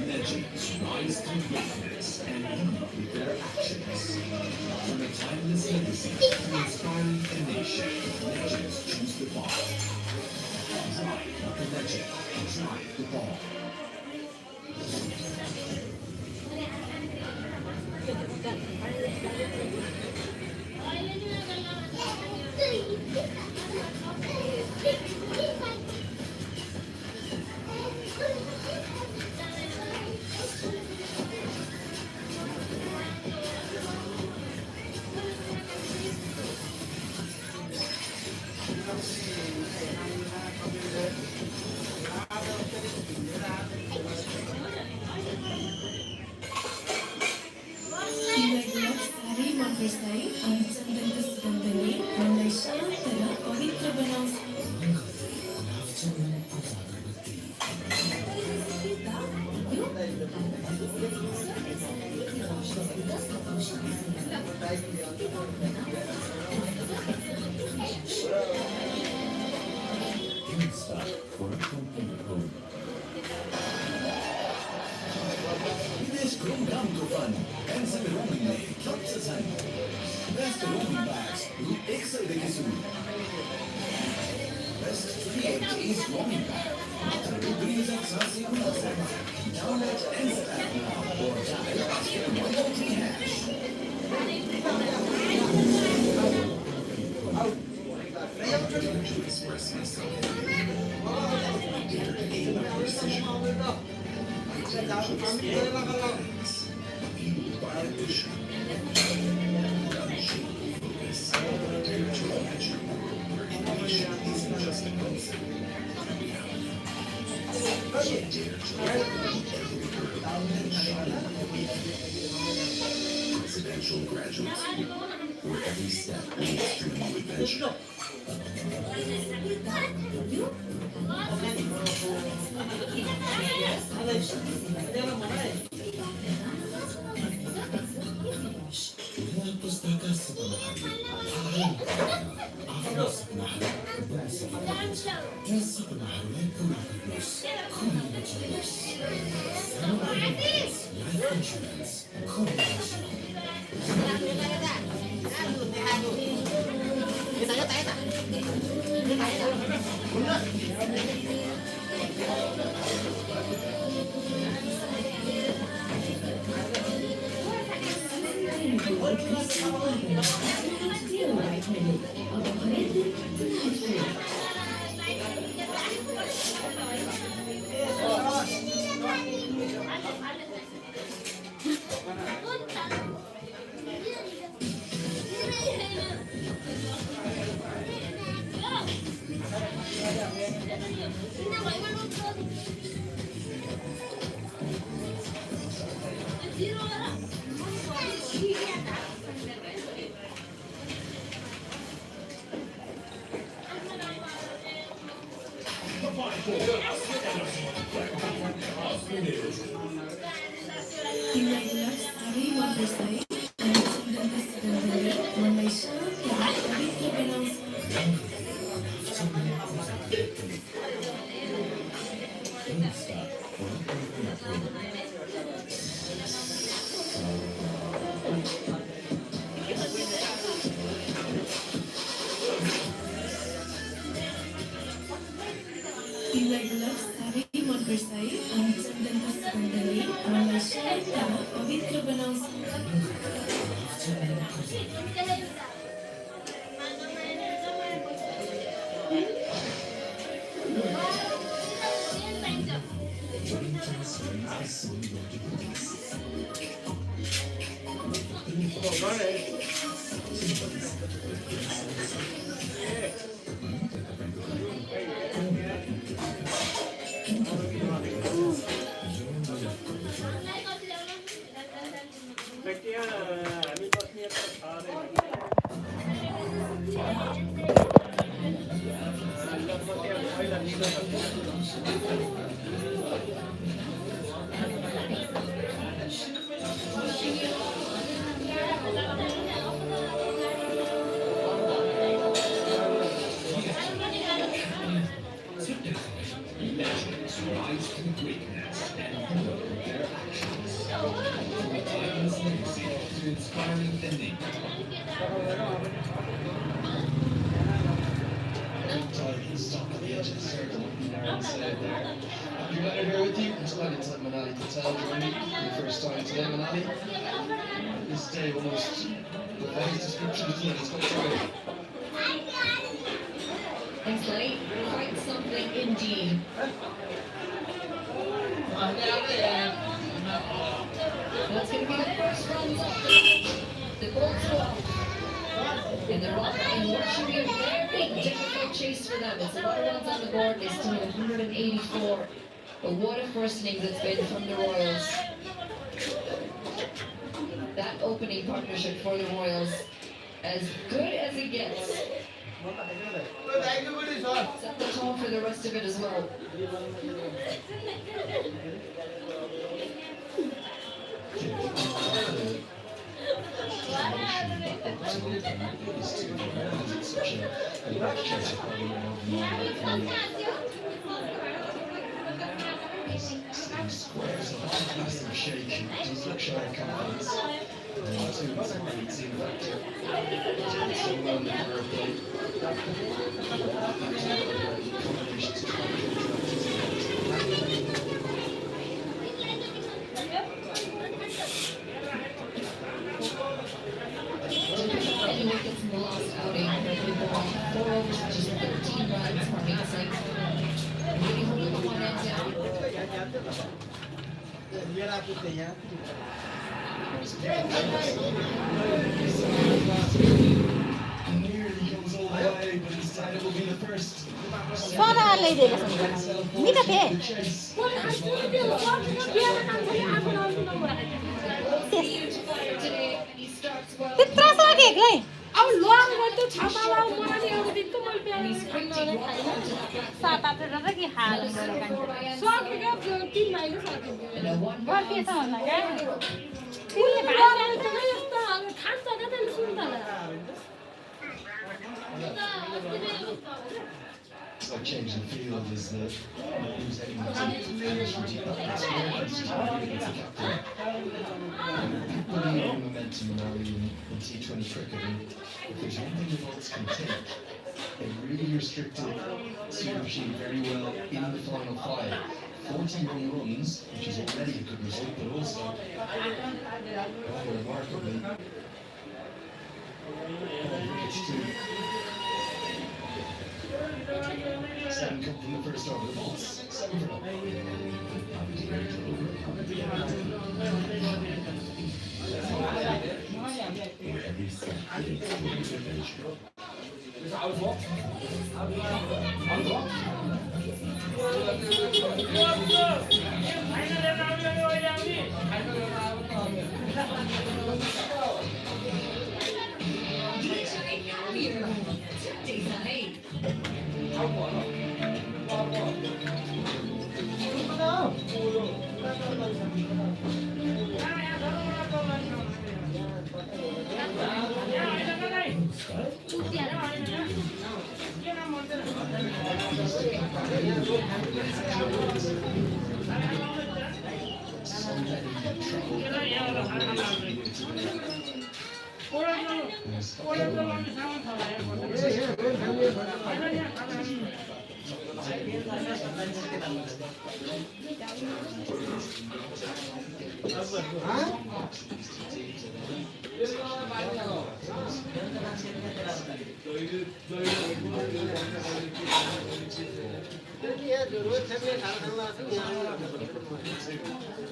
Legends rise to greatness and lead with their actions. From a timeless legacy to inspiring a nation, legends choose the ball. Drive like a legend, drive the ball. This grown down to fun and some roaming lane, clubs as hand. Best roaming bags, route excel देखिए Best 3 roaming bag. मात्र ₹2,700 Download Answer app now or dial *123#. To express myself, dare to aim at precision. Fueled by ambition. Unshakable focus. Dare to imagine a world where innovation isn't just a concept, but a reality. Dare to overcome every hurdle and shine. Presidential Graduate School, where every step leads to a new adventure. Irregular sari mempersai ancam dan bersekondari Malaysia telah pavitra बनाओ Rise to greatness and build their actions. From a timeless legacy to inspiring ending. Stop at the edge of the circle, Aaron said there. Happy weather here with you. It's glad it's at Manali Hotel journey for the first time today, Manali. This day almost defies description, isn't it? Let's go through it. It's like quite something indeed. That's going to be the first runs up the goal 12. And they're off in what should be a very difficult chase for them. It's a lot of runs on the board. They still have 184. But what a first innings it's been from the Royals. That opening partnership for the Royals, as good as it gets. Set the tone for the rest of it as well. Squares of a massive shake, does look shy of confidence. Two was a great team factor. It's so well in the curve play. Combinations of Any wickets in the last outing, they've gone 4 overs, just 13 runs for Mason. Really holding the one end down. Nearly goes all the way, but instead it will be the first. Mitä tee? त्यत्रो सकेको अब long गर्दै छापाला मलाई एउटा दिन त मैले सात आठवटा त के हाल सकेको 3 महिना सकेको बर्खेछ होला क्या तिमीले भाइ त यस्तो खान्छ क्या त्यसले सुन्दैन It's like changing the field is that not lose anyone People need momentum now in T20 cricket, and if there's one thing the Bolts can take, they really restricted Supersheet very well in the final 5. 41 runs, which is already a good result, but also, rather remarkably, Seven come from the first over the Bolts. 7 for them. Where every step leads to a new adventure.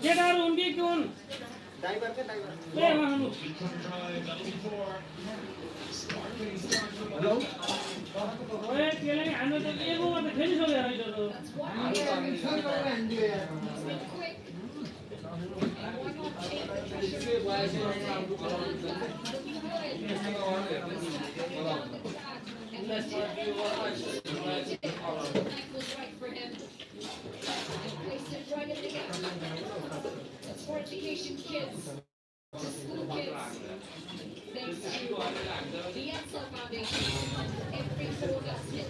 केटाहरू हुन् कि के हुन् त्यसलाई हाम्रो त एगोमा त खेलिसक्यो For education kids, school kids, thanks to the Ansel Foundation, every forecast hit.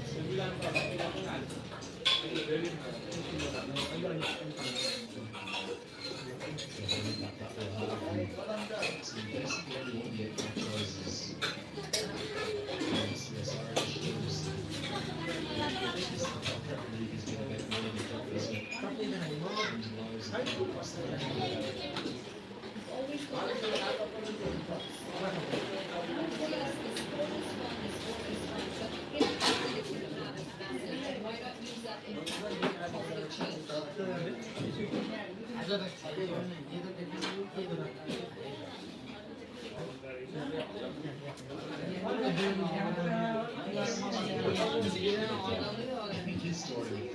His story.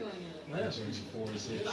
George four is it.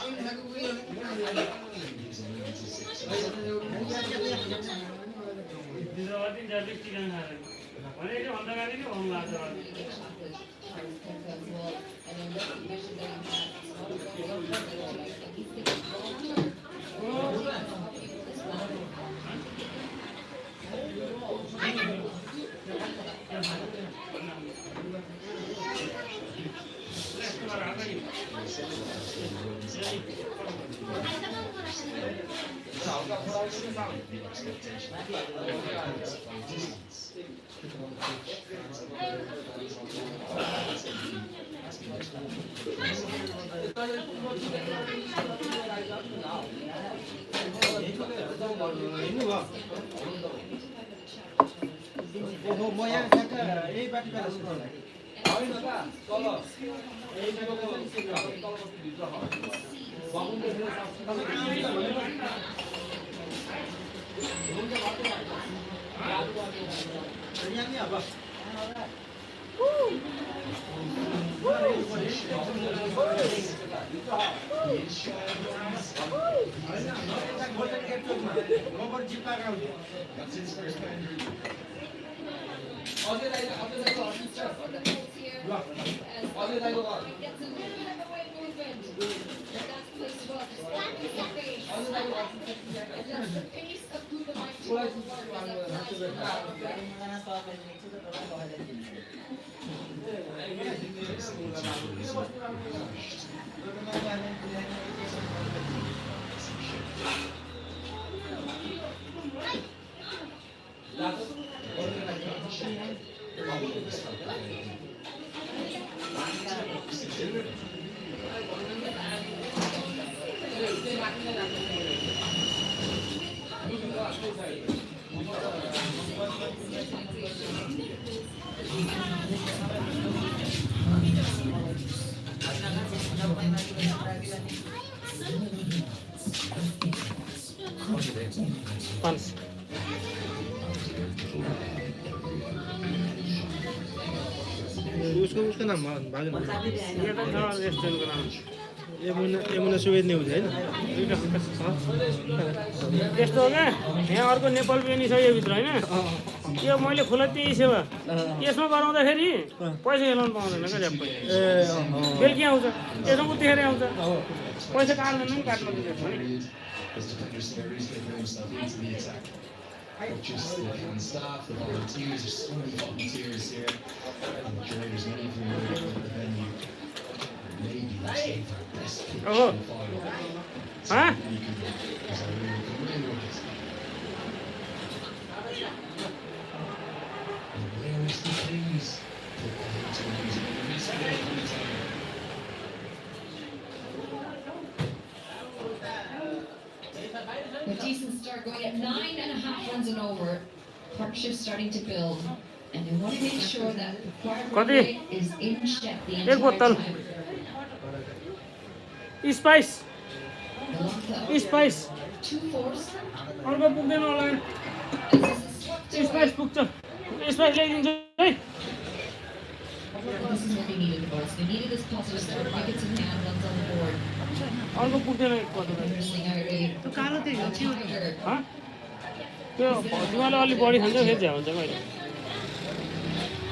That's his first boundary. 500 उसको नाम भाग्नु यो त छ रेस्टुरेन्टको नाम यमुना सुवेद न्युज होइन त्यस्तो हो क्या यहाँ अर्को नेपाल पनि छ यो भित्र होइन यो मैले खुलती सेवा यसमा गराउँदाखेरि पैसा खेलाउनु पाउँदैन क्या झ्याप्पै बेलुकी आउँछ यसमा उतिखेरै आउँछ पैसा काट्दैन नि काट्नु दिँदैछ नि As defenders Sperry's they bring themselves into the attack. Coaches, the staff, the volunteers, there's so many volunteers here. And the curators, many of them are at the venue. Maybe that's the best pitch in the final. Huh? Because I really come in with it. And where is the things? Put that into the music. Miss it every time. A decent start going at 9.5 runs and over. Partnership starting to build. And they want to make sure that the required run rate is in check the entire time. Spice spice 2-4. अर्को पुग्दैन होला spice पुग्छ spice ल्याइदिन्छु है This is what they needed the most. They needed this positive start. Wickets in hand, runs on the board. अर्को पुग्दैन त्यो कालो त्यो तिमीहरूले अलिक बढी खान्छ फेरि झ्या हुन्छ कहिले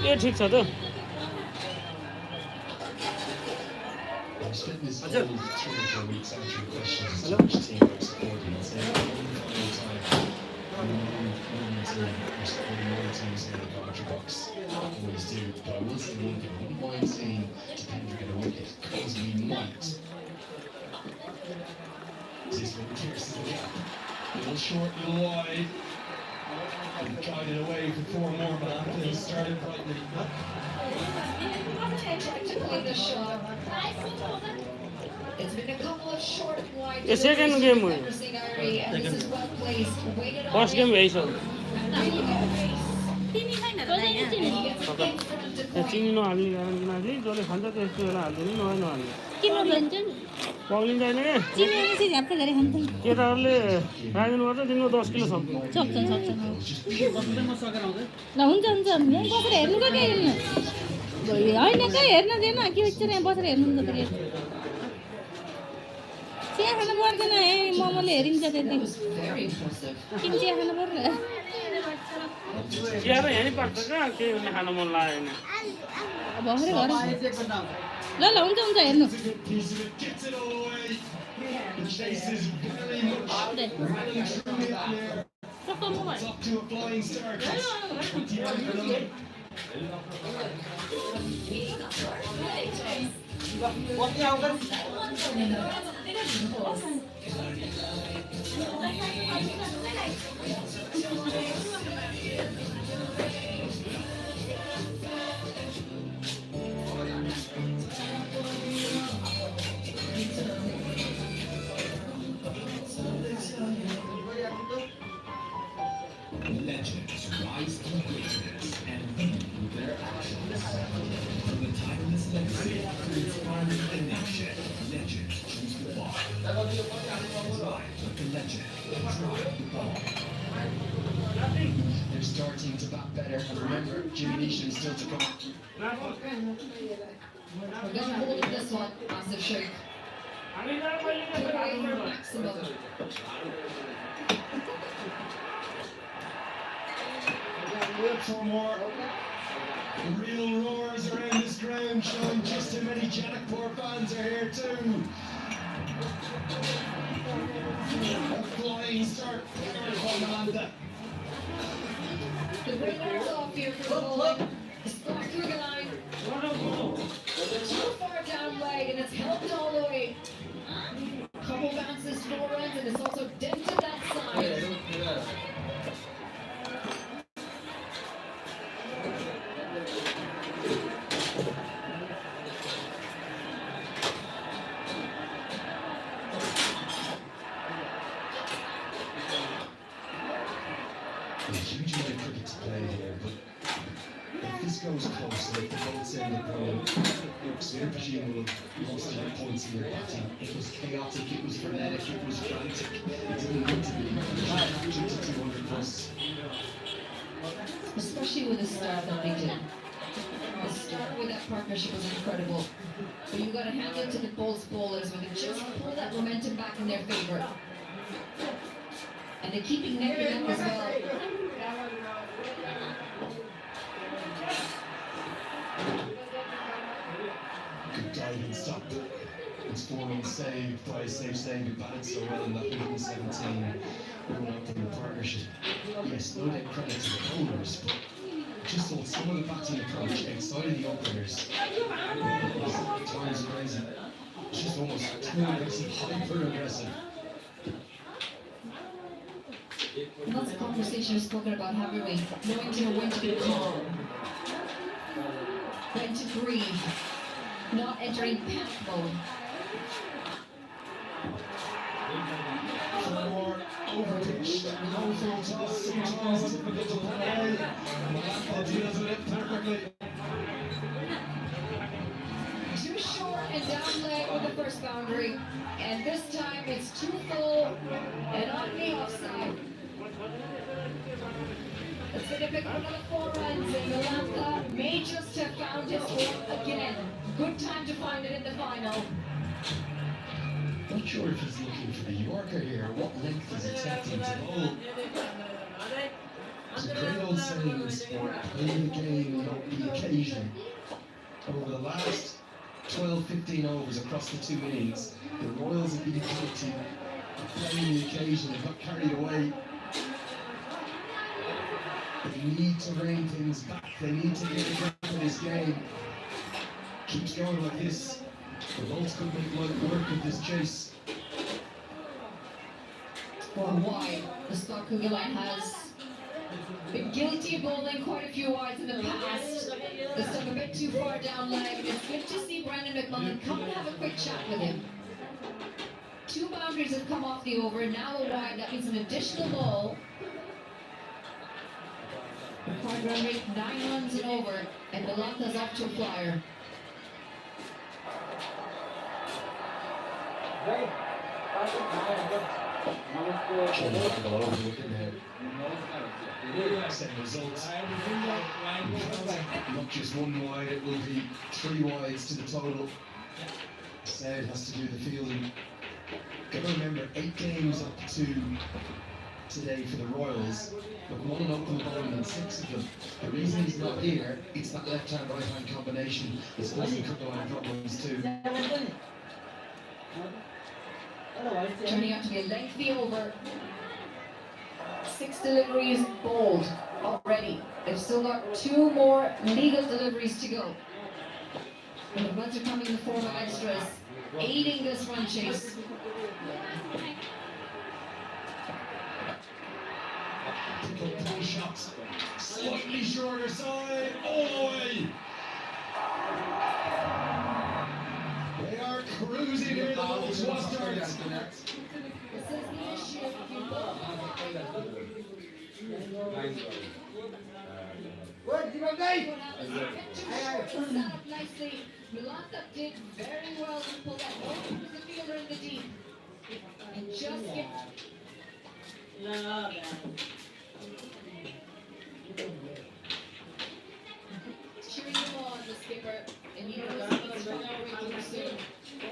ए ठिक छ त I've spent this whole 3 or 4 weeks answering questions as which team I'm supporting. I'll say one final time. I'm one team. I'm supporting one team saying the commentary box. Always do. But I will say one thing. I wouldn't mind seeing Tapendra get a wicket because we might. This one pierces the gap. Little short, little wide. And guided away for 4 more, but Anthony started brightening up. Tried to play the shot. It's been a couple of short wide. The second game and this is well placed. Waited on first game यही छ चिनी नहाल्ने कारण किनकि जसले खान्छ त्यस्तो बेला हाल्दैन नभए नहाल्ने पग्लिन्छ होइन केटाहरूले राखिदिनु पर्छ दिनको 10 किलो सक्छ ल हुन्छ हुन्छ यहाँ बसेर हेर्नु त के हेर्नु होइन कहाँ हेर्न दिएन के हुन्छ यहाँ बसेर हेर्नु त फेरि चिया खानु पर्दैन है मोमोले हेरिन्छ त्यति किन चिया खानु पर्दैन चिया त यहाँ नि पाक्छ क्या केही हुने खानु मन लागेन भर्खरै घर ल ल हुन्छ हुन्छ हेर्नु Up to a flying start. Legends rise to greatness and lead with their actions. From the timeless legacy to inspiring a nation, legends choose the ball. Drive like a legend, drive the ball. They're starting to bat better, and remember, Jimmy Neesham is still to come. We're going to hold this one, Asif Sheikh. Put away for maximum. For more. The real roars around this ground, showing just how many Janakpur fans are here too. A flying start from Malanda. The winner's off here for the bowling. It's gone through the line. Too far down leg, and it's helped all the way. Couple bounces, 4 runs, and it's also dented that side. There's a huge amount of cricket to play here, but if this goes close, like the boats end up going, Aubergine will have lost their points in their batting. It was chaotic, it was frenetic, it was frantic. It didn't need to be. Due to 200 plus. Especially with the start that they did. The start with that partnership was incredible. But you've got to hand it to the Bulls bowlers when they just pull that momentum back in their favour. And they're keeping neck and neck as well. Good diving stop. It's 4-run saved by Safe Saying who batted so well in that 117 going out from the partnership. Yes, no doubt credit to the bowlers, but just on some of the batting approach outside of the openers was times crazy. Just almost too aggressive, hyper aggressive. Lots of conversation we've spoken about, haven't we? Knowing to know when to be calm, when to breathe, not entering panic mode. For more overpitched, no filters, sometimes difficult to play. Malacca deals with it perfectly. Too short and down leg with the first boundary, and this time it's too full and on the offside. It's going to pick up another 4 runs, and Malacca may just have found his form again. Good time to find it in the final. Not sure if he's looking for the Yorker here, what length he's attempting to bowl. There's a great old saying in sport, play the game, not the occasion. Over the last 12-15 overs across the 2 innings, the Royals have been guilty of playing the occasion and got carried away. They need to rein things back, they need to get a grip of this game. Keeps going like this, the Bolts could make light work of this chase. Or wide. The Scott Kugelheim has been guilty of bowling quite a few wides in the past. They stuck a bit too far down leg. It's good to see Brandon McMullen come and have a quick chat with him. 2 boundaries have come off the over, now a wide. That means an additional ball. Required run rate 9 runs and over, and Malacca's off to a flyer. Same results. Not just 1 wide, it will be 3 wides to the total. Said has to do the fielding. Gotta remember, 8 games up to today for the Royals. McMullen opened the bowling in 6 of them. The reason he's not here, it's that left-hand, right-hand combination that's causing Kugelheim problems too. Turning out to be a lengthy over. 6 deliveries bowled already. They've still got 2 more legal deliveries to go. And the runs are coming in the form of extras, aiding this run chase. Pick up 3 shots. Slightly shorter side, all the way. They are cruising here, the Bolts Wastards. This is the issue if you bowl. Nicely. Malacca did very well to pull that over with the fielder in the deep. And just get cheering him on, the skipper, and he knows he's run our way too soon.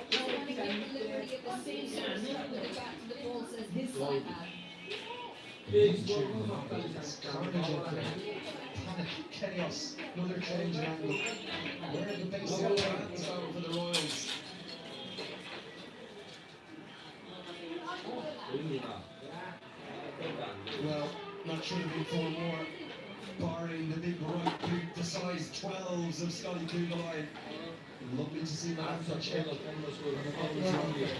He's going to get delivery of the same sort of stuff with the bat to the ball as his side had. Carnage out there. Panic, chaos, another change of angle. Where are the basic plans going for the Royals? Well, not should have been 4 more, barring the big right boot, the size 12s of Scotty Kugelheim. Lovely to see Malacca check.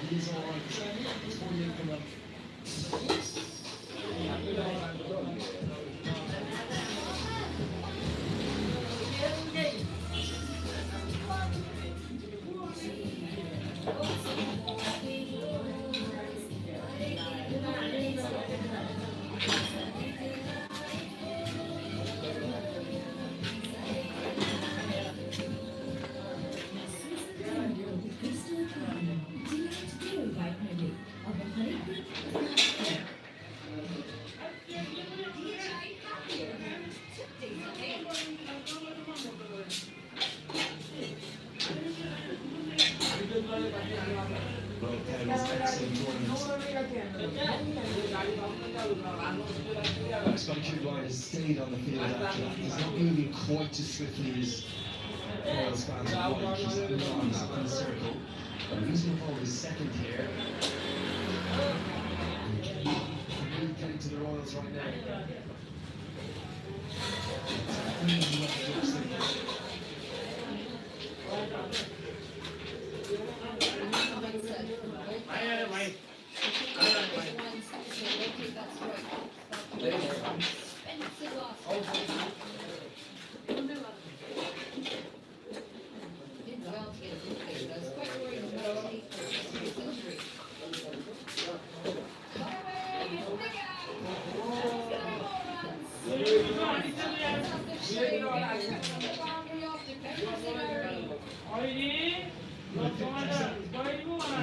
He's all right. It's 48 from them. Scottish Line has stayed on the field after that. He's not moving quite as swiftly as Royals fans would like. He's in the circle. But he's involved his second here. Really getting to the Royals right now.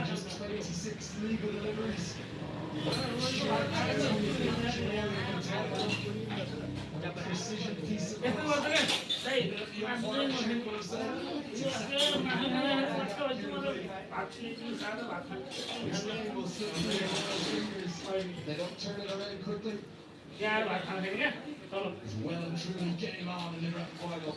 Just 26 legal deliveries. Precision piece of they don't turn it around quickly. It's well and truly getting on in the grand final.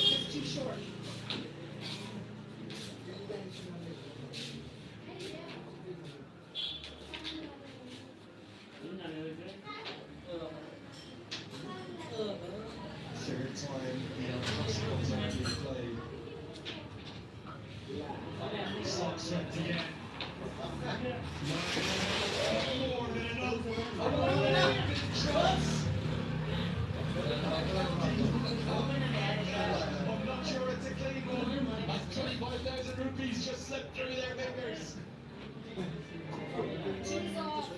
It's too short. Third time the El Clasico's on the play. Slot swept again. More than enough. Shots. I'm not sure it's a clean one. That's 25,000 rupees just slipped through their fingers. Tees off.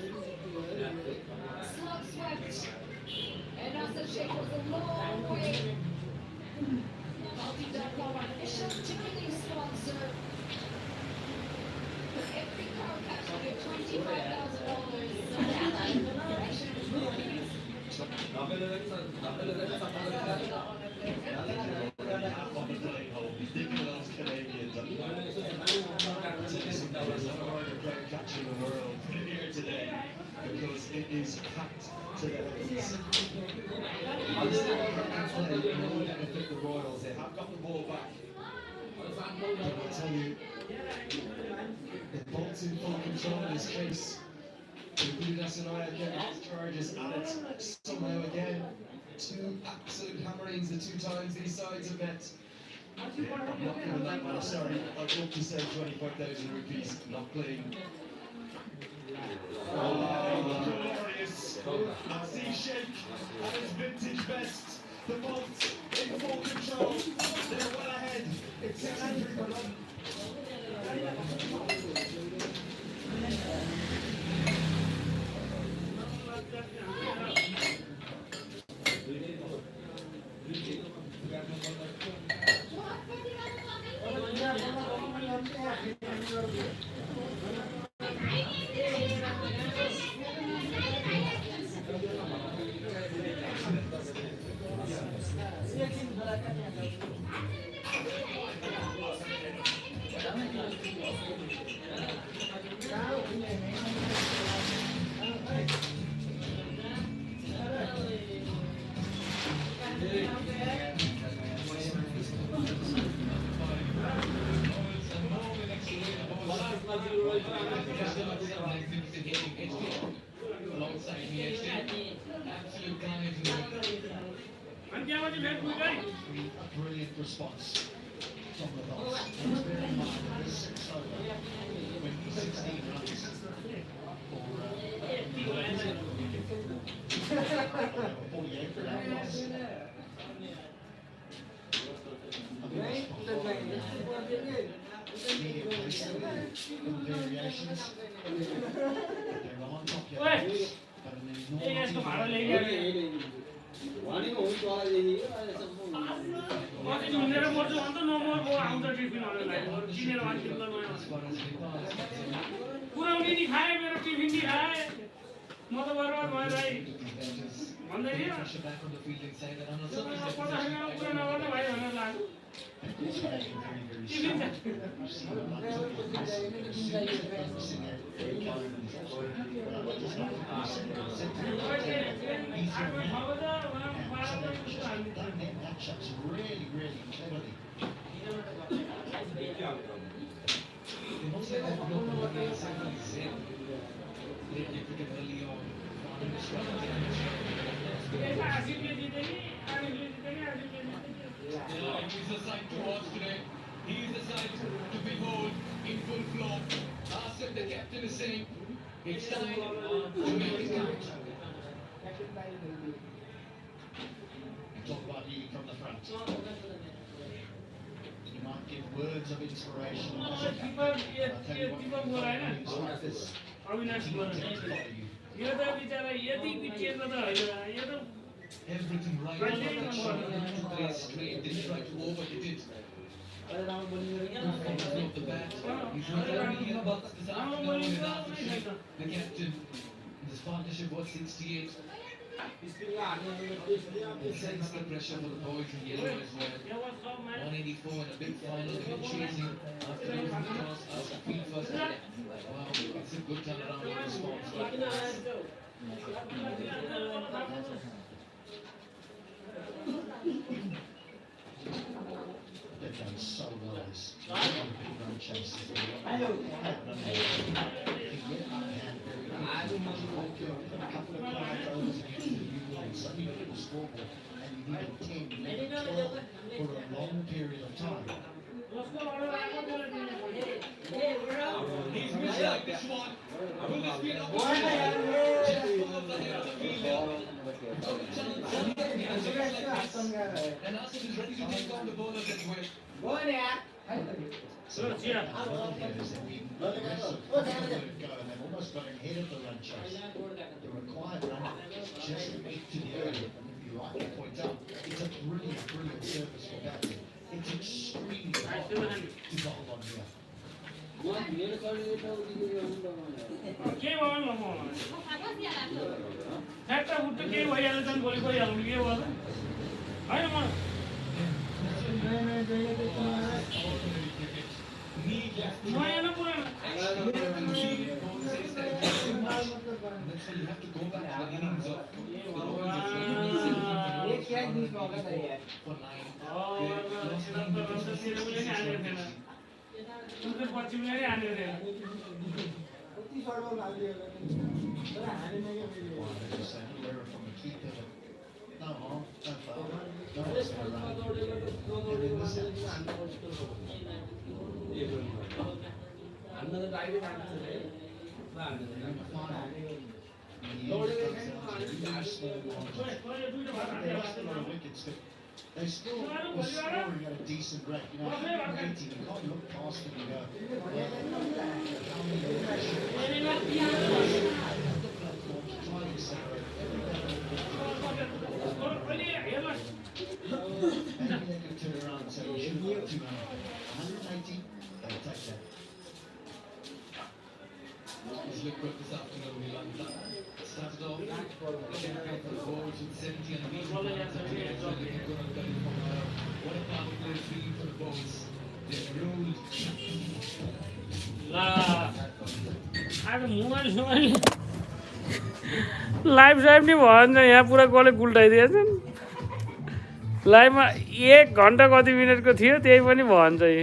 Slug swept. And Nasser Sheikh was a long way. Multi.com, an official ticketing sponsor. Every car catch will get catching the world here today because it is packed to the limits. This is play will benefit the Royals. They have got the ball back. But I'll tell you, the Bolt's in full control in this case. Udas and I get charges at it somehow again. Two absolute hammerings the two times these sides have met. I'm not giving that man, sorry. I'd love to say 25,000 rupees, not playing. Oh, glorious. Naseem Sheikh at his vintage best. The Bolts in full control. They're well ahead. It's 6-3. Brilliant response from the Bolts. Bear in mind, there's 6 over. Went for 16 runs for 48 for that loss. Medium pace, little variations. They're on top yet, but an enormous म त बर्बाद भयो भाइ भन्दै थिएँ Pressure back on the fielding side and on a surface 50 possession. मिनटमा पुरा नगर्नु भाइ भनेर लाग्यो Matchups really, really cleverly. They mostly have no problem second set. They cricket early on. यसमा आसिफले जिते कि आरिफले जिते कि आसिफले जिते He's the side to watch today. He's the side to behold in full flow. Asif, the captain, is saying it's time to make it count. You talk about leading from the front. You might give words of inspiration. दीपक बोला हैन अविनाश बोला यो त बिचारा यति पिटिएको त होइन यो त Everything right on that shot. Play straight, didn't try to overhit it. Good form of the bat. He's not only in box this afternoon with Asif, the captain. This partnership was 68. It sends the pressure for the boys in yellow as well. 184 in a big final. They've been chasing after losing the toss after field first. Wow, it's a good turnaround in response. They've done so well as big run chases. A couple of quiet overs against the new line, suddenly you get the scoreboard and you need a 10, maybe 12 for a long period of time. He's missed like this one. Will this be an opportunity? Just pulls ahead of the fielder. Took a chance. And Asif is ready to take on the bowlers as well. So the idea is that we aggressive go and they've almost got ahead of the run chase. The required run just to get to the area. And if you rightly point out, it's a brilliant, brilliant service for batting. It's extremely hard to bowl on here. के भन्नु म ठ्याक्क उठ्नु केही भइहाल्छ नि भोलि गइहाल्नु के भयो होइन म नयाँ न पुरानो पश्चिमले नै हानेको थिएन They still were scoring at a decent rate. You know, 180, you can't look past them and go, how many trying to separate maybe they could turn around and say, we should have got 200. 180, they'll take that. He's looked good this afternoon, Milanta. Started off, the champion for the balls with 70 and a beat. What a power play feeling for the balls. They've ruled. Live साइभ नि भन्छ यहाँ पुरा कसले गुल्टाइदिएछ लाइभमा 1 घन्टा कति मिनटको थियो त्यही पनि भन्छ यी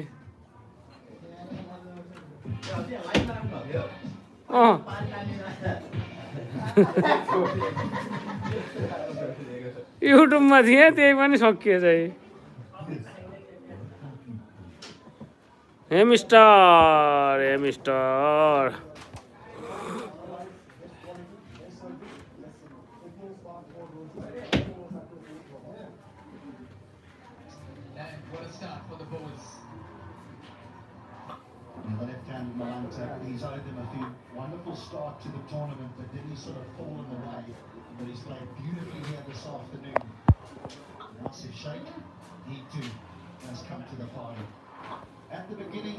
युट्युबमा थिएँ त्यही पनि सकिएछ हे mister The left-handed Milanta, he's owed them a few wonderful start to the tournament, but didn't he sort of fall in the way? But he's played beautifully here this afternoon. Asif Sheikh, he too has come to the party. At the beginning,